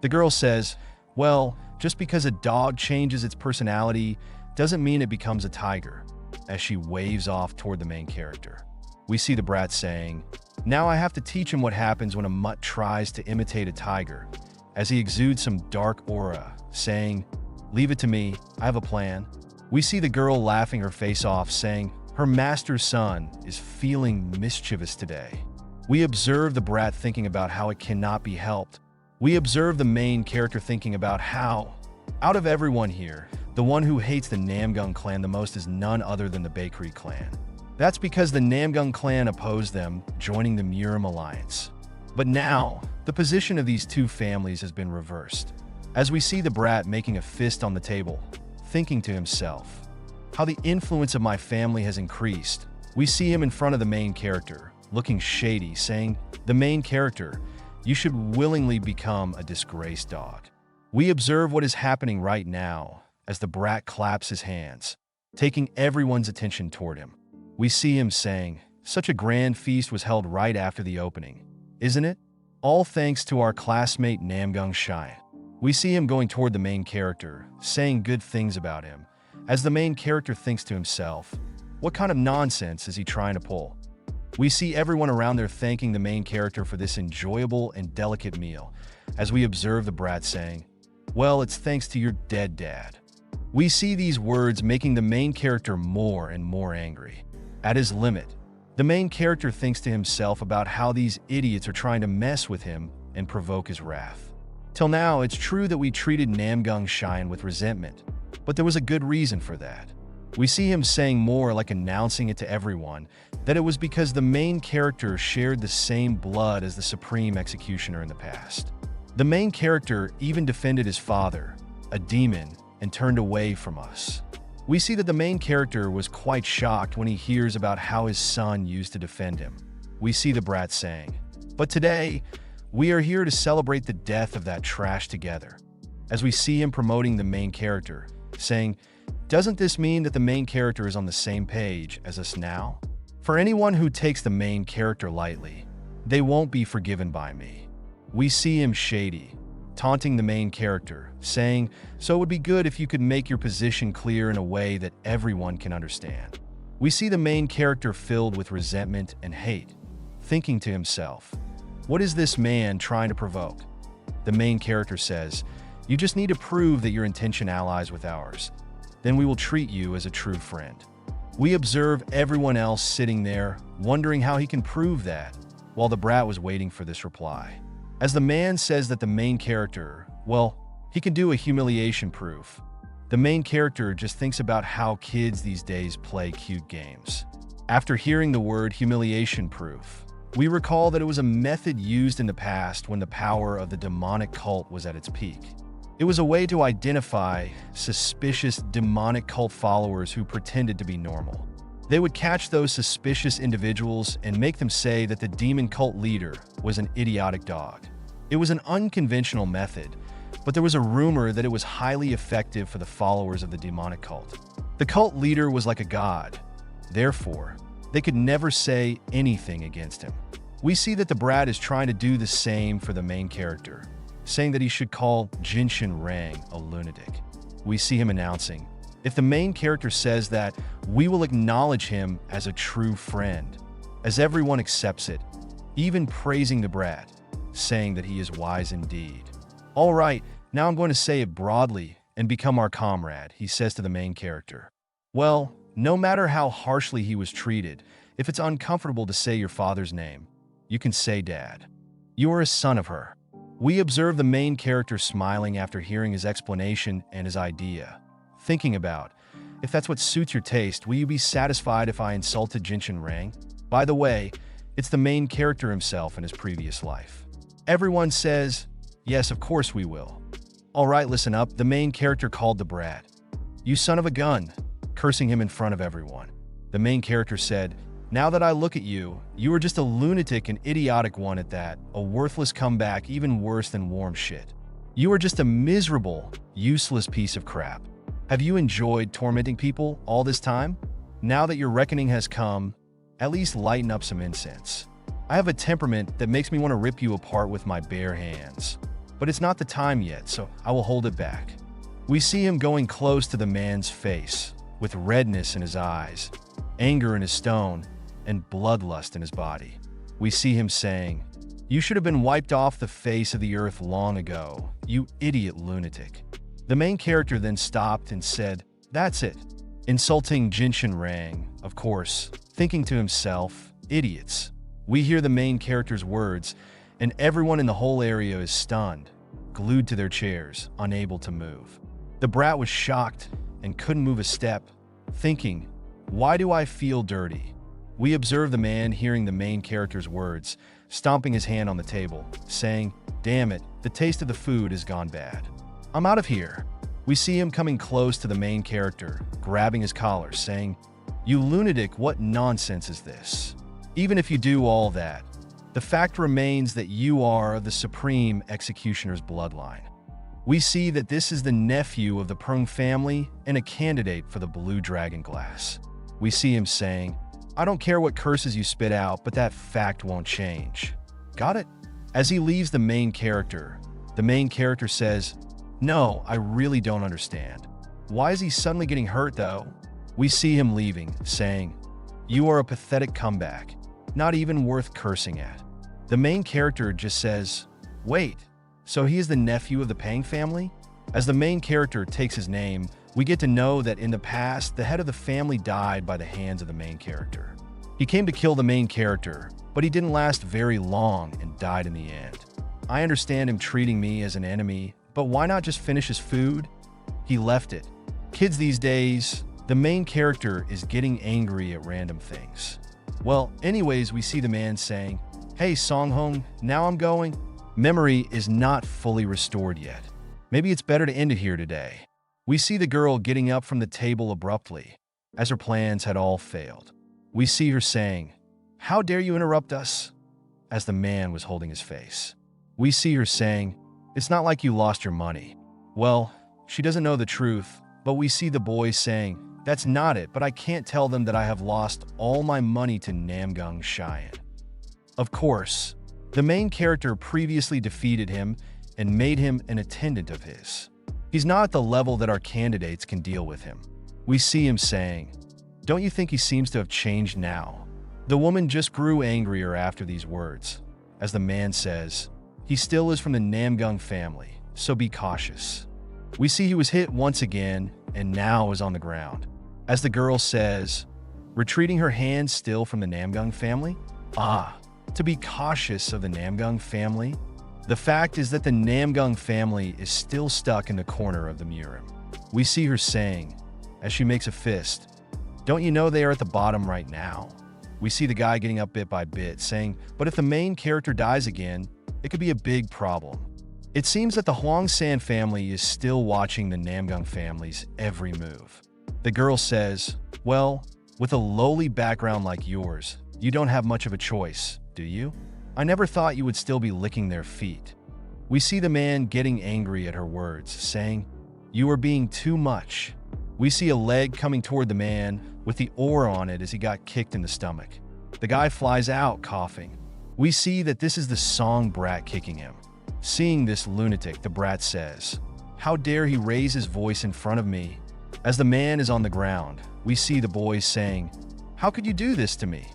The girl says, "Well, just because a dog changes its personality doesn't mean it becomes a tiger," as she waves off toward the main character. We see the brat saying, "Now I have to teach him what happens when a mutt tries to imitate a tiger," as he exudes some dark aura, saying, "Leave it to me, I have a plan." We see the girl laughing her face off, saying her master's son is feeling mischievous today. We observe the brat thinking about how it cannot be helped. We observe the main character thinking about how, out of everyone here, the one who hates the Namgung clan the most is none other than the Bakery clan. That's because the Namgung clan opposed them, joining the Murim alliance. But now, the position of these two families has been reversed. As we see the brat making a fist on the table, thinking to himself, how the influence of my family has increased, we see him in front of the main character, looking shady, saying, "The main character, you should willingly become a disgraced dog." We observe what is happening right now as the brat claps his hands, taking everyone's attention toward him. We see him saying, "Such a grand feast was held right after the opening, isn't it? All thanks to our classmate Namgung Shine." We see him going toward the main character, saying good things about him, as the main character thinks to himself, what kind of nonsense is he trying to pull? We see everyone around there thanking the main character for this enjoyable and delicate meal, as we observe the brat saying, "Well, it's thanks to your dead dad." We see these words making the main character more and more angry. At his limit, the main character thinks to himself about how these idiots are trying to mess with him and provoke his wrath. Till now, it's true that we treated Namgung Shine with resentment, but there was a good reason for that. We see him saying more like announcing it to everyone that it was because the main character shared the same blood as the Supreme Executioner in the past. The main character even defended his father, a demon, and turned away from us. We see that the main character was quite shocked when he hears about how his son used to defend him. We see the brat saying, "But today, we are here to celebrate the death of that trash together." As we see him promoting the main character, saying, "Doesn't this mean that the main character is on the same page as us now? For anyone who takes the main character lightly, they won't be forgiven by me." We see him shady, taunting the main character, saying, "So it would be good if you could make your position clear in a way that everyone can understand." We see the main character filled with resentment and hate, thinking to himself, what is this man trying to provoke? The main character says, "You just need to prove that your intention allies with ours. Then we will treat you as a true friend." We observe everyone else sitting there, wondering how he can prove that, while the brat was waiting for this reply. As the man says that the main character, well, he can do a humiliation proof, the main character just thinks about how kids these days play cute games. After hearing the word humiliation proof, we recall that it was a method used in the past when the power of the demonic cult was at its peak. It was a way to identify suspicious demonic cult followers who pretended to be normal. They would catch those suspicious individuals and make them say that the demon cult leader was an idiotic dog. It was an unconventional method, but there was a rumor that it was highly effective for the followers of the demonic cult. The cult leader was like a god. Therefore, they could never say anything against him. We see that the brat is trying to do the same for the main character, saying that he should call Jinshin Rang a lunatic. We see him announcing, if the main character says that, we will acknowledge him as a true friend, as everyone accepts it, even praising the brat, saying that he is wise indeed. "All right, now I'm going to say it broadly and become our comrade," he says to the main character. Well, no matter how harshly he was treated, if it's uncomfortable to say your father's name, you can say dad. You are a son of her. We observe the main character smiling after hearing his explanation and his idea, thinking about, if that's what suits your taste, will you be satisfied if I insulted Jinshin Rang? By the way, it's the main character himself in his previous life. Everyone says, yes, of course we will. All right, listen up, the main character called the brat, "You son of a gun," cursing him in front of everyone. The main character said, "Now that I look at you, you are just a lunatic and idiotic one at that, a worthless comeback even worse than warm shit. You are just a miserable, useless piece of crap. Have you enjoyed tormenting people all this time? Now that your reckoning has come, at least lighten up some incense. I have a temperament that makes me want to rip you apart with my bare hands. But it's not the time yet, so I will hold it back." We see him going close to the man's face, with redness in his eyes, anger in his stone, and bloodlust in his body. We see him saying, "You should have been wiped off the face of the earth long ago, you idiot lunatic." The main character then stopped and said, "That's it," insulting Jinshin Rang, of course, thinking to himself, idiots. We hear the main character's words, and everyone in the whole area is stunned, glued to their chairs, unable to move. The brat was shocked and couldn't move a step, thinking, why do I feel dirty? We observe the man hearing the main character's words, stomping his hand on the table, saying, "Damn it, the taste of the food has gone bad. I'm out of here." We see him coming close to the main character, grabbing his collar, saying, "You lunatic, what nonsense is this? Even if you do all that, the fact remains that you are of the Supreme Executioner's bloodline. We see that this is the nephew of the Prung family and a candidate for the Blue Dragon Glass. We see him saying, "I don't care what curses you spit out, but that fact won't change." Got it? As he leaves the main character says, "No, I really don't understand. Why is he suddenly getting hurt though?" We see him leaving, saying, "You are a pathetic comeback, not even worth cursing at." The main character just says, "Wait, so he is the nephew of the Pang family?" As the main character takes his name, we get to know that in the past, the head of the family died by the hands of the main character. He came to kill the main character, but he didn't last very long and died in the end. I understand him treating me as an enemy, but why not just finish his food? He left it. Kids these days, the main character is getting angry at random things. Well, anyways, we see the man saying, "Hey, Songhong, now I'm going." Memory is not fully restored yet. Maybe it's better to end it here today. We see the girl getting up from the table abruptly, as her plans had all failed. We see her saying, "How dare you interrupt us?" as the man was holding his face. We see her saying, "It's not like you lost your money." Well, she doesn't know the truth, but we see the boy saying, "That's not it, but I can't tell them that I have lost all my money to Namgung Cheyenne." Of course, the main character previously defeated him and made him an attendant of his. He's not at the level that our candidates can deal with him. We see him saying, "Don't you think he seems to have changed now?" The woman just grew angrier after these words, as the man says, "He still is from the Namgung family, so be cautious." We see he was hit once again and now is on the ground. As the girl says, retreating her hand still from the Namgung family? To be cautious of the Namgung family? The fact is that the Namgung family is still stuck in the corner of the murim. We see her saying, as she makes a fist, "Don't you know they are at the bottom right now?" We see the guy getting up bit by bit, saying, "But if the main character dies again, it could be a big problem." It seems that the Huang San family is still watching the Namgung family's every move. The girl says, "Well, with a lowly background like yours, you don't have much of a choice, do you? I never thought you would still be licking their feet." We see the man getting angry at her words, saying, "You are being too much." We see a leg coming toward the man with the aura on it as he got kicked in the stomach. The guy flies out, coughing. We see that this is the Song brat kicking him. Seeing this lunatic, the brat says, "How dare he raise his voice in front of me?" As the man is on the ground, we see the boy saying, "How could you do this to me?"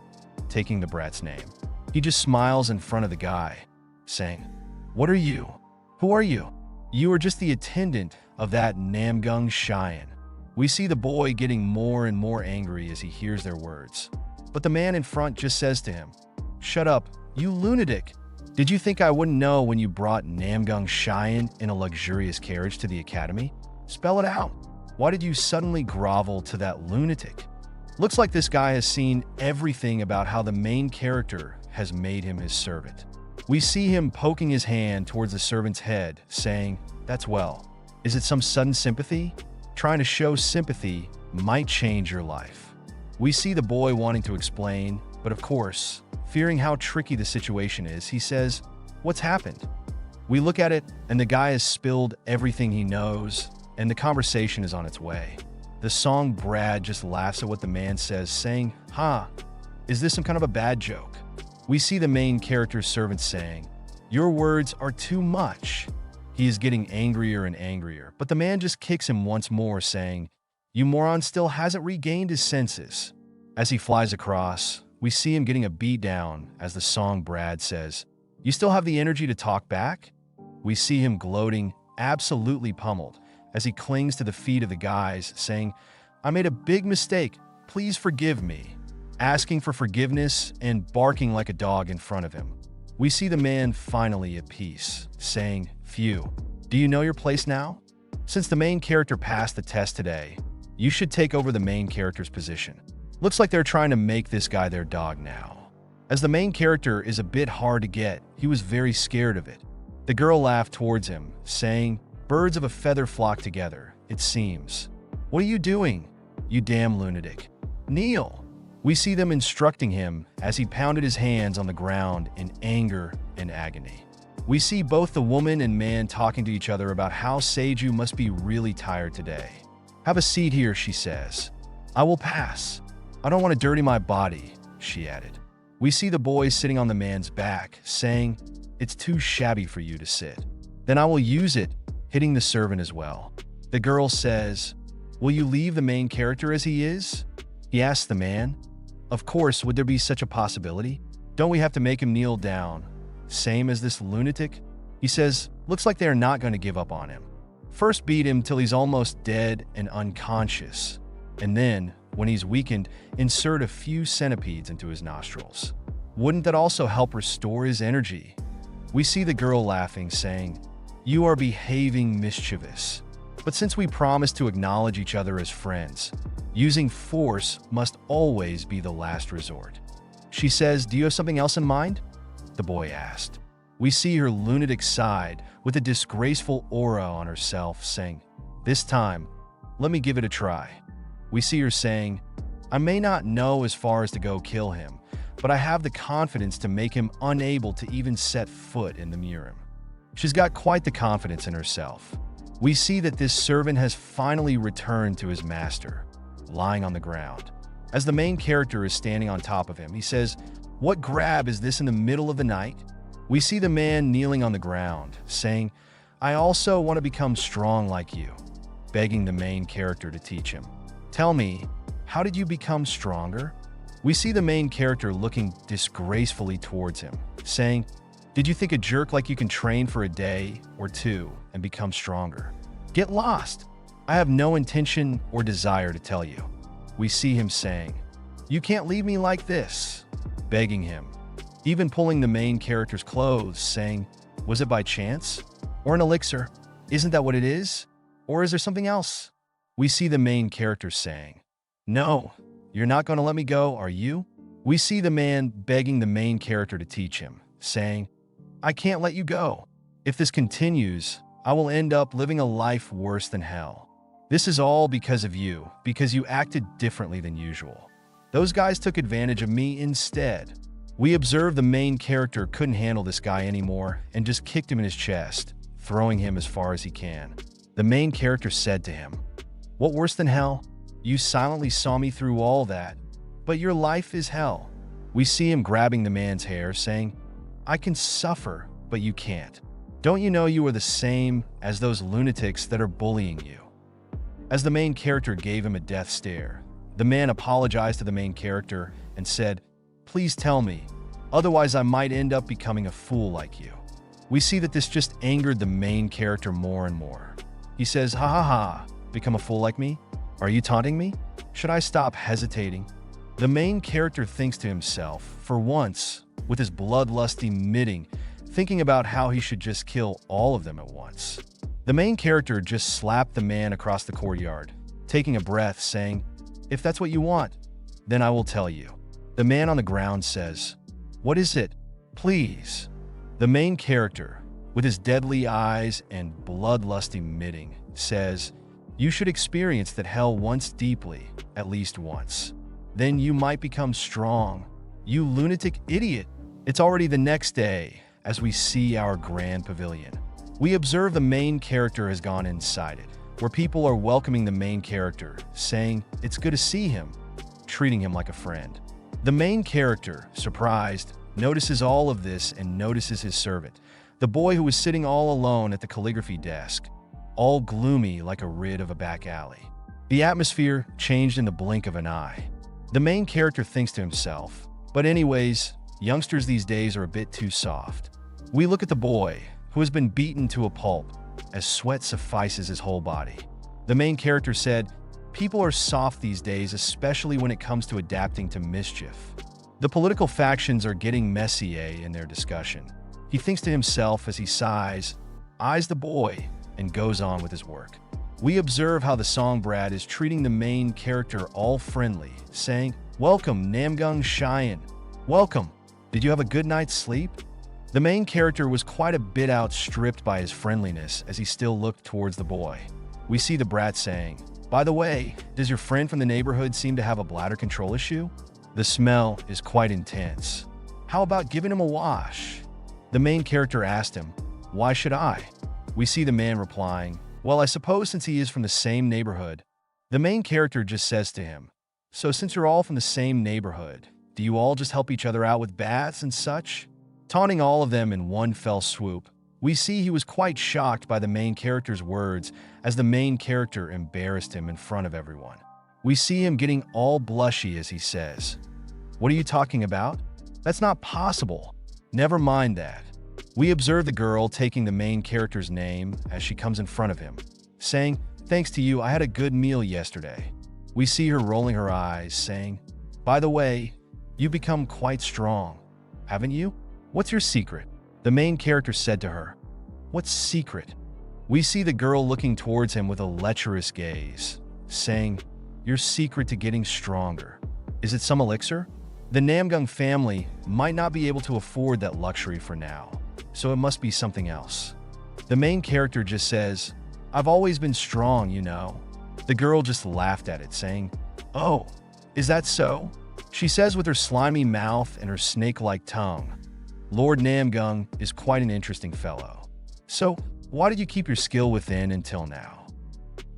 taking the brat's name. He just smiles in front of the guy, saying, "What are you? Who are you? You are just the attendant of that Namgung Cheyenne." We see the boy getting more and more angry as he hears their words. But the man in front just says to him, "Shut up, you lunatic. Did you think I wouldn't know when you brought Namgung Cheyenne in a luxurious carriage to the academy? Spell it out. Why did you suddenly grovel to that lunatic?" Looks like this guy has seen everything about how the main character has made him his servant. We see him poking his hand towards the servant's head, saying, "That's well. Is it some sudden sympathy? Trying to show sympathy might change your life." We see the boy wanting to explain, but of course, fearing how tricky the situation is, he says, "What's happened?" We look at it, and the guy has spilled everything he knows, and the conversation is on its way. The Song Brad just laughs at what the man says, saying, Is this some kind of a bad joke?" We see the main character's servant saying, "Your words are too much." He is getting angrier and angrier, but the man just kicks him once more, saying, "You moron still hasn't regained his senses." As he flies across, we see him getting a beat down as the Song Brad says, "You still have the energy to talk back?" We see him gloating, absolutely pummeled, as he clings to the feet of the guys, saying, "I made a big mistake, please forgive me," asking for forgiveness and barking like a dog in front of him. We see the man finally at peace, saying, "Phew, do you know your place now? Since the main character passed the test today, you should take over the main character's position." Looks like they're trying to make this guy their dog now. As the main character is a bit hard to get, he was very scared of it. The girl laughed towards him, saying, "Birds of a feather flock together, it seems. What are you doing, you damn lunatic? Kneel." We see them instructing him as he pounded his hands on the ground in anger and agony. We see both the woman and man talking to each other about how Seiju must be really tired today. "Have a seat here," she says. "I will pass. I don't want to dirty my body," she added. We see the boy sitting on the man's back, saying, "It's too shabby for you to sit." "Then I will use it," hitting the servant as well. The girl says, "Will you leave the main character as he is?" He asks the man, "Of course, would there be such a possibility? Don't we have to make him kneel down? Same as this lunatic?" He says, "Looks like they are not going to give up on him. First beat him till he's almost dead and unconscious. And then, when he's weakened, insert a few centipedes into his nostrils. Wouldn't that also help restore his energy?" We see the girl laughing, saying, "You are behaving mischievous. But since we promised to acknowledge each other as friends, using force must always be the last resort." She says, "Do you have something else in mind?" The boy asked. We see her lunatic side with a disgraceful aura on herself, saying, "This time, let me give it a try." We see her saying, "I may not know as far as to go kill him, but I have the confidence to make him unable to even set foot in the Murim." She's got quite the confidence in herself. We see that this servant has finally returned to his master, lying on the ground. As the main character is standing on top of him, he says, "What grab is this in the middle of the night?" We see the man kneeling on the ground, saying, "I also want to become strong like you," begging the main character to teach him. "Tell me, how did you become stronger?" We see the main character looking disgracefully towards him, saying, "Did you think a jerk like you can train for a day or two and become stronger? Get lost. I have no intention or desire to tell you." We see him saying, "You can't leave me like this," begging him, even pulling the main character's clothes, saying, "Was it by chance? Or an elixir? Isn't that what it is? Or is there something else?" We see the main character saying, "No, you're not going to let me go, are you?" We see the man begging the main character to teach him, saying, "I can't let you go. If this continues, I will end up living a life worse than hell. This is all because of you, because you acted differently than usual. Those guys took advantage of me instead." We observe the main character couldn't handle this guy anymore and just kicked him in his chest, throwing him as far as he can. The main character said to him, "What worse than hell? You silently saw me through all that, but your life is hell." We see him grabbing the man's hair, saying, "I can suffer, but you can't. Don't you know you are the same as those lunatics that are bullying you?" As the main character gave him a death stare, the man apologized to the main character and said, "Please tell me, otherwise I might end up becoming a fool like you." We see that this just angered the main character more and more. He says, "Ha ha ha, become a fool like me? Are you taunting me? Should I stop hesitating?" The main character thinks to himself, for once, with his bloodlusty mitting, thinking about how he should just kill all of them at once. The main character just slapped the man across the courtyard, taking a breath, saying, "If that's what you want, then I will tell you." The man on the ground says, "What is it? Please." The main character, with his deadly eyes and bloodlusty mitting, says, "You should experience that hell once deeply, at least once. Then you might become strong. You lunatic idiot." It's already the next day as we see our grand pavilion. We observe the main character has gone inside it, where people are welcoming the main character, saying it's good to see him, treating him like a friend. The main character, surprised, notices all of this and notices his servant, the boy who was sitting all alone at the calligraphy desk, all gloomy like a rid of a back alley. The atmosphere changed in the blink of an eye. The main character thinks to himself, "But anyways, youngsters these days are a bit too soft." We look at the boy, who has been beaten to a pulp, as sweat suffices his whole body. The main character said, "People are soft these days, especially when it comes to adapting to mischief." The political factions are getting messy in their discussion. He thinks to himself as he sighs, eyes the boy, and goes on with his work. We observe how the songbird is treating the main character all friendly, saying, "Welcome, Namgung Cheyenne. Welcome. Did you have a good night's sleep?" The main character was quite a bit outstripped by his friendliness as he still looked towards the boy. We see the brat saying, "By the way, does your friend from the neighborhood seem to have a bladder control issue? The smell is quite intense. How about giving him a wash?" The main character asked him, Why should I? We see the man replying, well, I suppose since he is from the same neighborhood. The main character just says to him, so since you're all from the same neighborhood, do you all just help each other out with baths and such? Taunting all of them in one fell swoop. We see he was quite shocked by the main character's words as the main character embarrassed him in front of everyone. We see him getting all blushy as he says, what are you talking about? That's not possible. Never mind that. We observe the girl taking the main character's name as she comes in front of him, saying, thanks to you, I had a good meal yesterday. We see her rolling her eyes, saying, by the way, you've become quite strong, haven't you? What's your secret? The main character said to her, what's secret? We see the girl looking towards him with a lecherous gaze, saying, your secret to getting stronger. Is it some elixir? The Namgung family might not be able to afford that luxury for now, so it must be something else. The main character just says, I've always been strong, you know. The girl just laughed at it, saying, oh, is that so? She says with her slimy mouth and her snake-like tongue, Lord Namgung is quite an interesting fellow. So, why did you keep your skill within until now?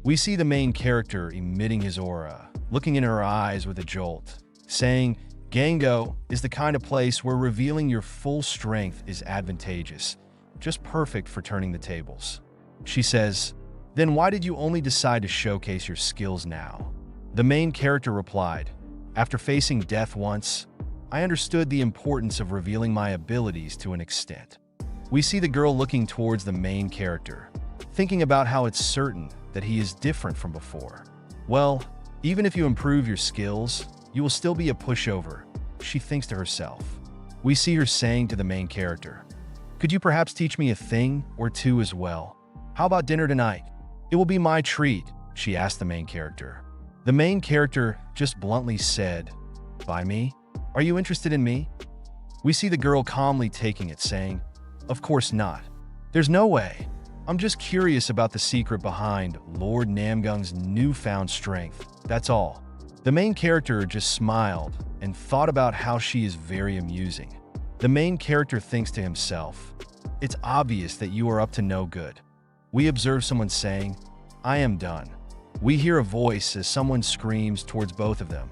We see the main character emitting his aura, looking in her eyes with a jolt, saying, Gango is the kind of place where revealing your full strength is advantageous, just perfect for turning the tables. She says, then why did you only decide to showcase your skills now? The main character replied, after facing death once, I understood the importance of revealing my abilities to an extent. We see the girl looking towards the main character, thinking about how it's certain that he is different from before. Well, even if you improve your skills, you will still be a pushover, she thinks to herself. We see her saying to the main character, could you perhaps teach me a thing or two as well? How about dinner tonight? It will be my treat, she asked the main character. The main character just bluntly said, by me? Are you interested in me? We see the girl calmly taking it, saying, of course not. There's no way. I'm just curious about the secret behind Lord Namgung's newfound strength, that's all. The main character just smiled and thought about how she is very amusing. The main character thinks to himself, it's obvious that you are up to no good. We observe someone saying, I am done. We hear a voice as someone screams towards both of them.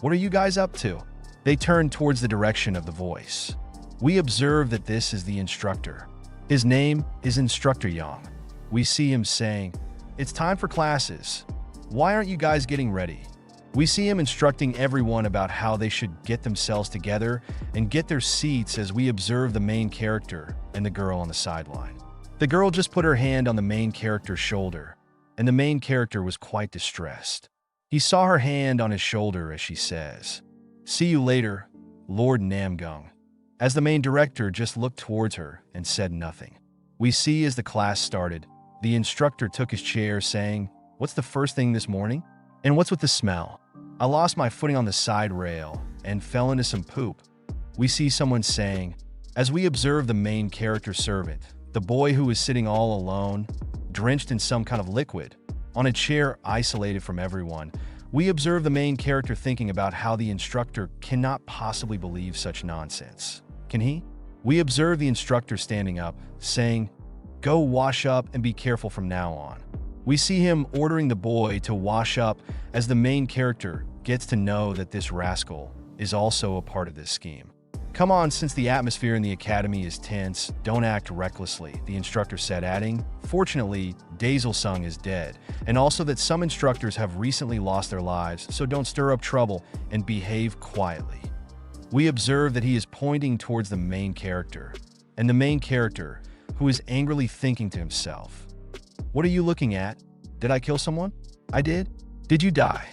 What are you guys up to? They turn towards the direction of the voice. We observe that this is the instructor. His name is Instructor Yang. We see him saying, it's time for classes. Why aren't you guys getting ready? We see him instructing everyone about how they should get themselves together and get their seats as we observe the main character and the girl on the sideline. The girl just put her hand on the main character's shoulder, and the main character was quite distressed. He saw her hand on his shoulder as she says, see you later, Lord Namgung. As the main director just looked towards her and said nothing. We see as the class started, the instructor took his chair saying, what's the first thing this morning? And what's with the smell? I lost my footing on the side rail and fell into some poop. We see someone saying, as we observe the main character servant, the boy who is sitting all alone, drenched in some kind of liquid, on a chair isolated from everyone, we observe the main character thinking about how the instructor cannot possibly believe such nonsense. Can he? We observe the instructor standing up, saying, go wash up and be careful from now on. We see him ordering the boy to wash up as the main character gets to know that this rascal is also a part of this scheme. Come on, since the atmosphere in the academy is tense, don't act recklessly, the instructor said, adding, fortunately, Dazel-sung is dead, and also that some instructors have recently lost their lives, so don't stir up trouble and behave quietly. We observe that he is pointing towards the main character, and the main character, who is angrily thinking to himself, what are you looking at? Did I kill someone? I did? Did you die?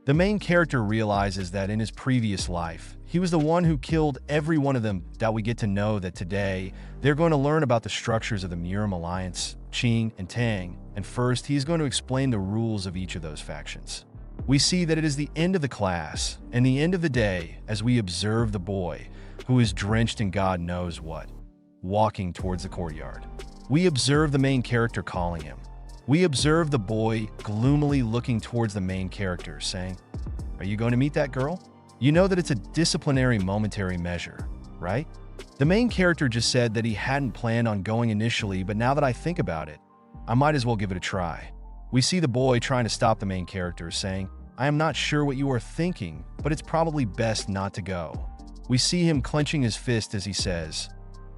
The main character realizes that in his previous life, he was the one who killed every one of them. That we get to know that today, they're going to learn about the structures of the Murim Alliance, Qing and Tang, and first, he's going to explain the rules of each of those factions. We see that it is the end of the class and the end of the day as we observe the boy, who is drenched in God knows what, walking towards the courtyard. We observe the main character calling him. We observe the boy gloomily looking towards the main character, saying, are you going to meet that girl? You know that it's a disciplinary momentary measure, right? The main character just said that he hadn't planned on going initially, but now that I think about it, I might as well give it a try. We see the boy trying to stop the main character, saying, I am not sure what you are thinking, but it's probably best not to go. We see him clenching his fist as he says,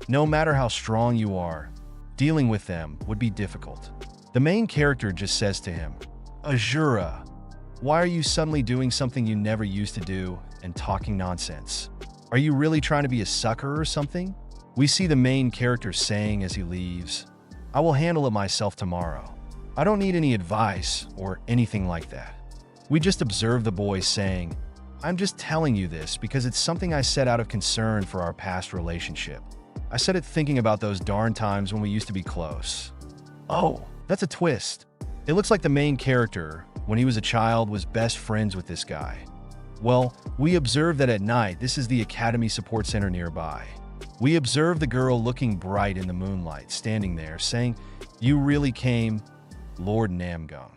no matter how strong you are, dealing with them would be difficult. The main character just says to him, Azura, why are you suddenly doing something you never used to do and talking nonsense? Are you really trying to be a sucker or something? We see the main character saying as he leaves, I will handle it myself tomorrow. I don't need any advice or anything like that. We just observe the boy saying, I'm just telling you this because it's something I said out of concern for our past relationship. I said it thinking about those darn times when we used to be close. Oh, that's a twist. It looks like the main character, when he was a child, was best friends with this guy. Well, we observe that at night, this is the Academy Support Center nearby. We observe the girl looking bright in the moonlight, standing there, saying, You really came, Lord Namgung.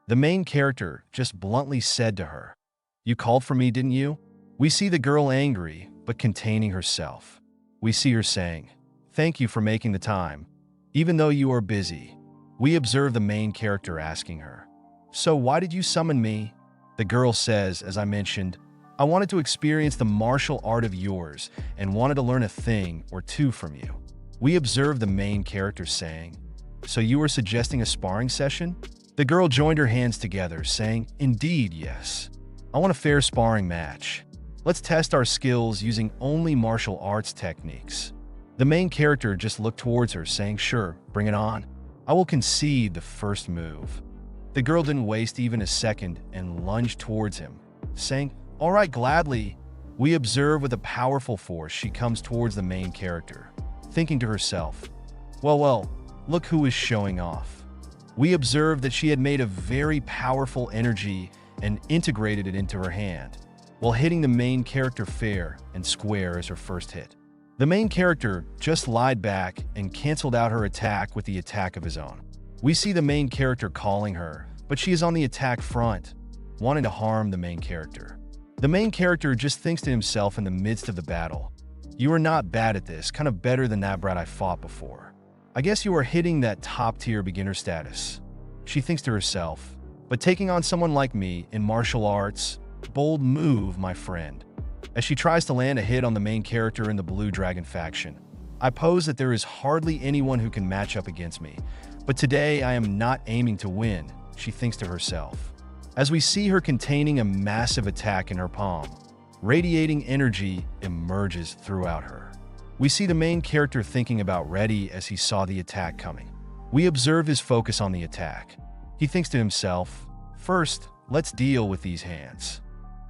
The main character just bluntly said to her, You called for me, didn't you? We see the girl angry, but containing herself. We see her saying, Thank you for making the time, even though you are busy. We observe the main character asking her, So why did you summon me? The girl says, as I mentioned, I wanted to experience the martial art of yours and wanted to learn a thing or two from you. We observe the main character saying, So you were suggesting a sparring session? The girl joined her hands together, saying, Indeed, yes. I want a fair sparring match. Let's test our skills using only martial arts techniques. The main character just looked towards her, saying, Sure, bring it on. I will concede the first move. The girl didn't waste even a second and lunged towards him, saying, All right, gladly. We observe with a powerful force she comes towards the main character, thinking to herself, Well, look who is showing off. We observe that she had made a very powerful energy and integrated it into her hand, while hitting the main character fair and square as her first hit. The main character just lied back and canceled out her attack with the attack of his own. We see the main character calling her, but she is on the attack front, wanting to harm the main character. The main character just thinks to himself in the midst of the battle, You are not bad at this, kind of better than that brat I fought before. I guess you are hitting that top-tier beginner status. She thinks to herself, But taking on someone like me in martial arts, bold move, my friend. As she tries to land a hit on the main character in the Blue Dragon faction, I pose that there is hardly anyone who can match up against me, but today I am not aiming to win, she thinks to herself. As we see her containing a massive attack in her palm, radiating energy emerges throughout her. We see the main character thinking about ready as he saw the attack coming. We observe his focus on the attack. He thinks to himself, First, let's deal with these hands.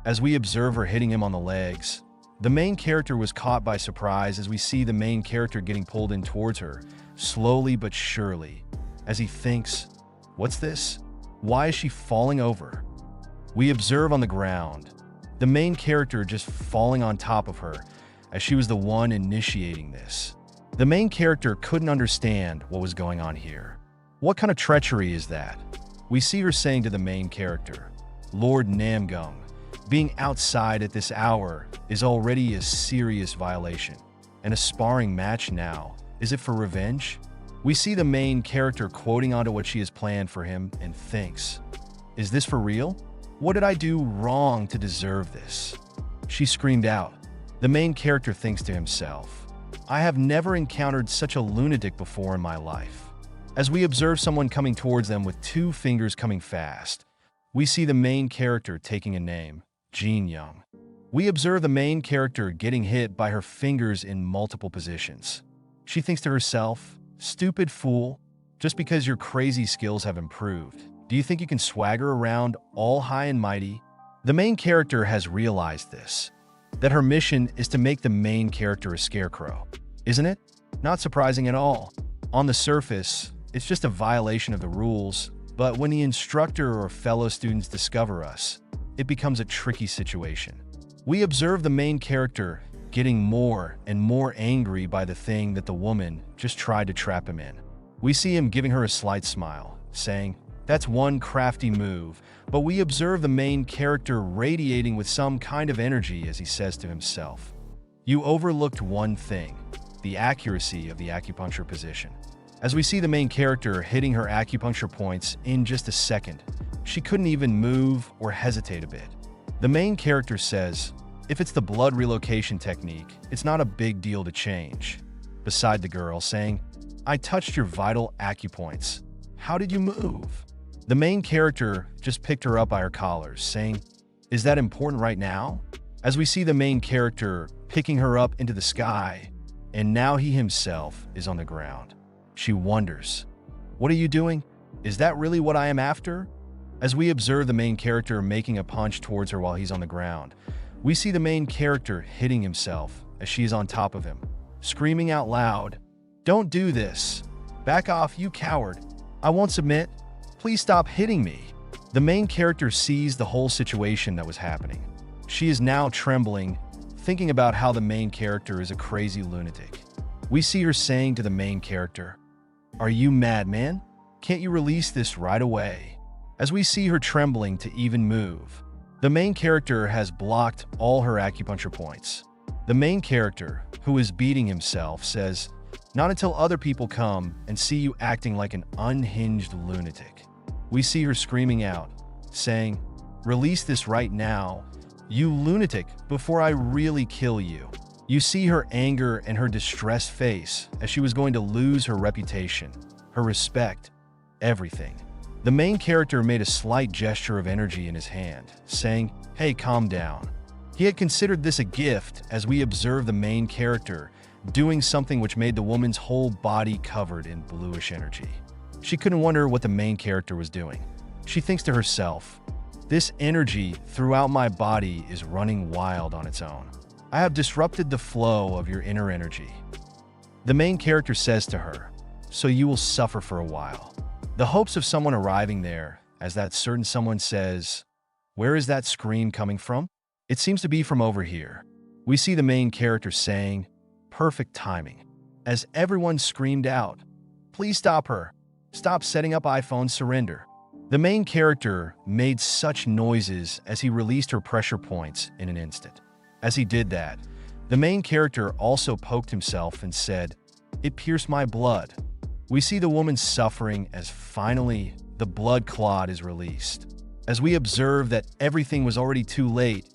As we observe her hitting him on the legs, the main character was caught by surprise as we see the main character getting pulled in towards her, slowly but surely, as he thinks, What's this? Why is she falling over? We observe on the ground, the main character just falling on top of her, as she was the one initiating this. The main character couldn't understand what was going on here. What kind of treachery is that? We see her saying to the main character, Lord Namgung, being outside at this hour is already a serious violation. And a sparring match now, is it for revenge? We see the main character quoting onto what she has planned for him and thinks, Is this for real? What did I do wrong to deserve this? She screamed out. The main character thinks to himself, I have never encountered such a lunatic before in my life. As we observe someone coming towards them with 2 fingers coming fast, we see the main character taking a name, Jin Young. We observe the main character getting hit by her fingers in multiple positions. She thinks to herself, Stupid fool, just because your crazy skills have improved, do you think you can swagger around all high and mighty? The main character has realized this, that her mission is to make the main character a scarecrow, isn't it? Not surprising at all. On the surface, it's just a violation of the rules, but when the instructor or fellow students discover us, it becomes a tricky situation. We observe the main character getting more and more angry by the thing that the woman just tried to trap him in. We see him giving her a slight smile, saying, That's one crafty move, but we observe the main character radiating with some kind of energy as he says to himself, You overlooked one thing, the accuracy of the acupuncture position. As we see the main character hitting her acupuncture points in just a second, she couldn't even move or hesitate a bit. The main character says, if it's the blood relocation technique, it's not a big deal to change. Beside the girl, saying, I touched your vital acupoints. How did you move? The main character just picked her up by her collars, saying, is that important right now? As we see the main character picking her up into the sky, and now he himself is on the ground. She wonders, what are you doing? Is that really what I am after? As we observe the main character making a punch towards her while he's on the ground, we see the main character hitting himself as she is on top of him, screaming out loud, don't do this. Back off, you coward. I won't submit. Please stop hitting me. The main character sees the whole situation that was happening. She is now trembling, thinking about how the main character is a crazy lunatic. We see her saying to the main character, are you mad, man? Can't you release this right away? As we see her trembling to even move, the main character has blocked all her acupuncture points. The main character, who is beating himself, says, not until other people come and see you acting like an unhinged lunatic. We see her screaming out, saying, release this right now, you lunatic, before I really kill you. You see her anger and her distressed face as she was going to lose her reputation, her respect, everything. The main character made a slight gesture of energy in his hand, saying, hey, calm down. He had considered this a gift as we observe the main character doing something which made the woman's whole body covered in bluish energy. She couldn't wonder what the main character was doing. She thinks to herself, this energy throughout my body is running wild on its own. I have disrupted the flow of your inner energy. The main character says to her, so you will suffer for a while. The hopes of someone arriving there, as that certain someone says, where is that scream coming from? It seems to be from over here. We see the main character saying, perfect timing. As everyone screamed out, please stop her. Stop setting up iPhone, surrender. The main character made such noises as he released her pressure points in an instant. As he did that, the main character also poked himself and said, it pierced my blood. We see the woman suffering as finally the blood clot is released. As we observe that everything was already too late,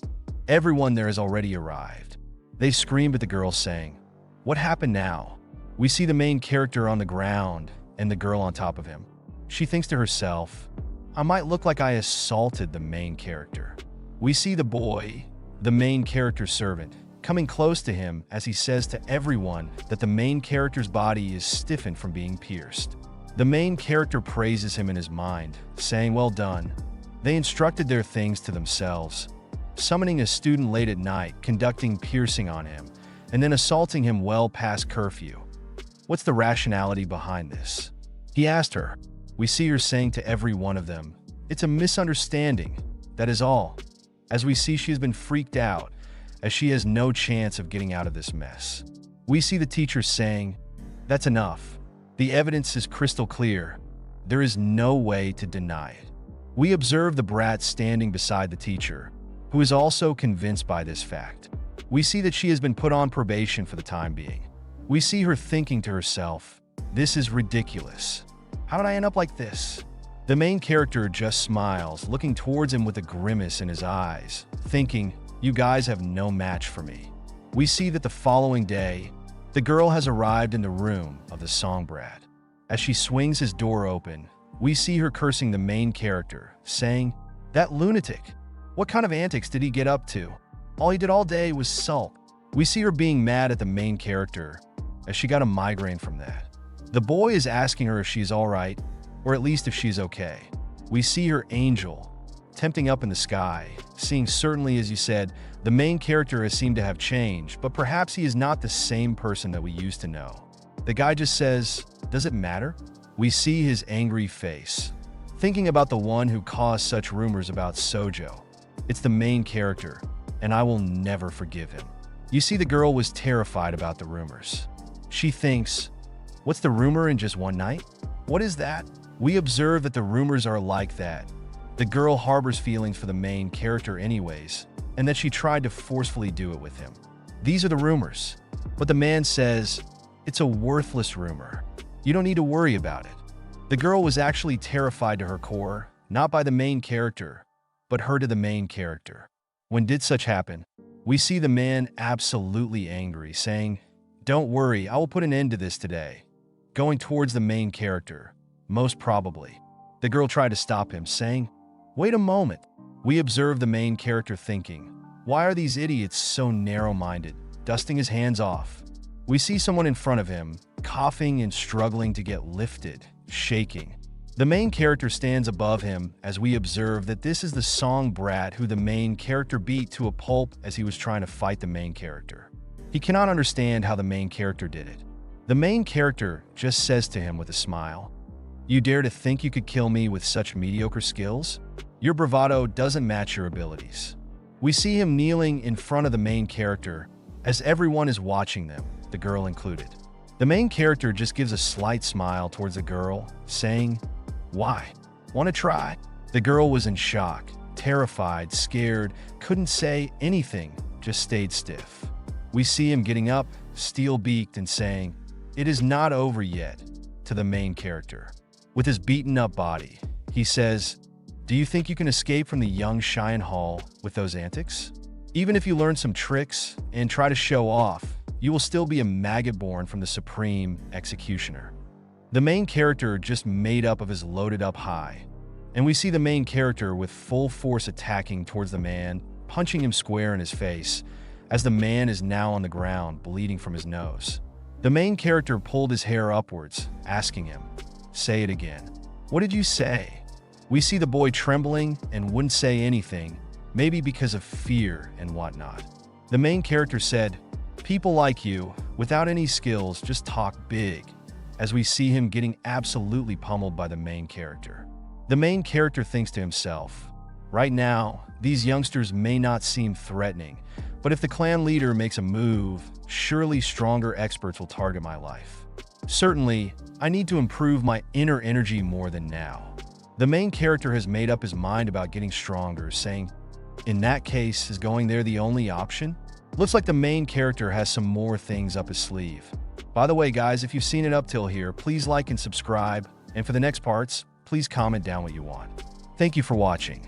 everyone there has already arrived. They screamed at the girl saying, what happened now? We see the main character on the ground and the girl on top of him. She thinks to herself, I might look like I assaulted the main character. We see the boy, the main character's servant, coming close to him as he says to everyone that the main character's body is stiffened from being pierced. The main character praises him in his mind, saying, well done. They instructed their things to themselves, summoning a student late at night, conducting piercing on him, and then assaulting him well past curfew. What's the rationality behind this? He asked her. We see her saying to every one of them, it's a misunderstanding, that is all. As we see she has been freaked out, as she has no chance of getting out of this mess. We see the teacher saying, that's enough. The evidence is crystal clear. There is no way to deny it. We observe the brat standing beside the teacher, who is also convinced by this fact. We see that she has been put on probation for the time being. We see her thinking to herself, this is ridiculous. How did I end up like this? The main character just smiles, looking towards him with a grimace in his eyes, thinking, you guys have no match for me. We see that the following day, the girl has arrived in the room of the song brat. As she swings his door open, we see her cursing the main character, saying, that lunatic, what kind of antics did he get up to? All he did all day was sulk. We see her being mad at the main character, as she got a migraine from that. The boy is asking her if she's all right, or at least if she's okay. We see her angel, tempting up in the sky, seeing certainly, as you said, the main character has seemed to have changed, but perhaps he is not the same person that we used to know. The guy just says, does it matter? We see his angry face, thinking about the one who caused such rumors about Sojo. It's the main character, and I will never forgive him. You see the girl was terrified about the rumors. She thinks, what's the rumor in just one night? What is that? We observe that the rumors are like that. The girl harbors feelings for the main character anyways, and that she tried to forcefully do it with him. These are the rumors. But the man says, it's a worthless rumor. You don't need to worry about it. The girl was actually terrified to her core, not by the main character, but her to the main character. When did such happen? We see the man absolutely angry, saying, don't worry, I will put an end to this today. Going towards the main character, most probably. The girl tried to stop him, saying, wait a moment. We observe the main character thinking, why are these idiots so narrow-minded? Dusting his hands off. We see someone in front of him, coughing and struggling to get lifted, shaking. The main character stands above him as we observe that this is the song brat who the main character beat to a pulp as he was trying to fight the main character. He cannot understand how the main character did it. The main character just says to him with a smile, you dare to think you could kill me with such mediocre skills? Your bravado doesn't match your abilities. We see him kneeling in front of the main character as everyone is watching them, the girl included. The main character just gives a slight smile towards the girl, saying, why? Want to try? The girl was in shock, terrified, scared, couldn't say anything, just stayed stiff. We see him getting up, steel-beaked, and saying, it is not over yet, to the main character. With his beaten-up body, he says, do you think you can escape from the young Cheyenne Hall with those antics? Even if you learn some tricks and try to show off, you will still be a maggot born from the Supreme Executioner. The main character just made up of his loaded up high, and we see the main character with full force attacking towards the man, punching him square in his face, as the man is now on the ground, bleeding from his nose. The main character pulled his hair upwards, asking him, say it again. What did you say? We see the boy trembling and wouldn't say anything, maybe because of fear and whatnot. The main character said, people like you, without any skills, just talk big, as we see him getting absolutely pummeled by the main character. The main character thinks to himself, right now, these youngsters may not seem threatening, but if the clan leader makes a move, surely stronger experts will target my life. Certainly, I need to improve my inner energy more than now. The main character has made up his mind about getting stronger, saying, in that case, is going there the only option? Looks like the main character has some more things up his sleeve. By the way, guys, if you've seen it up till here, please like and subscribe. And for the next parts, please comment down what you want. Thank you for watching.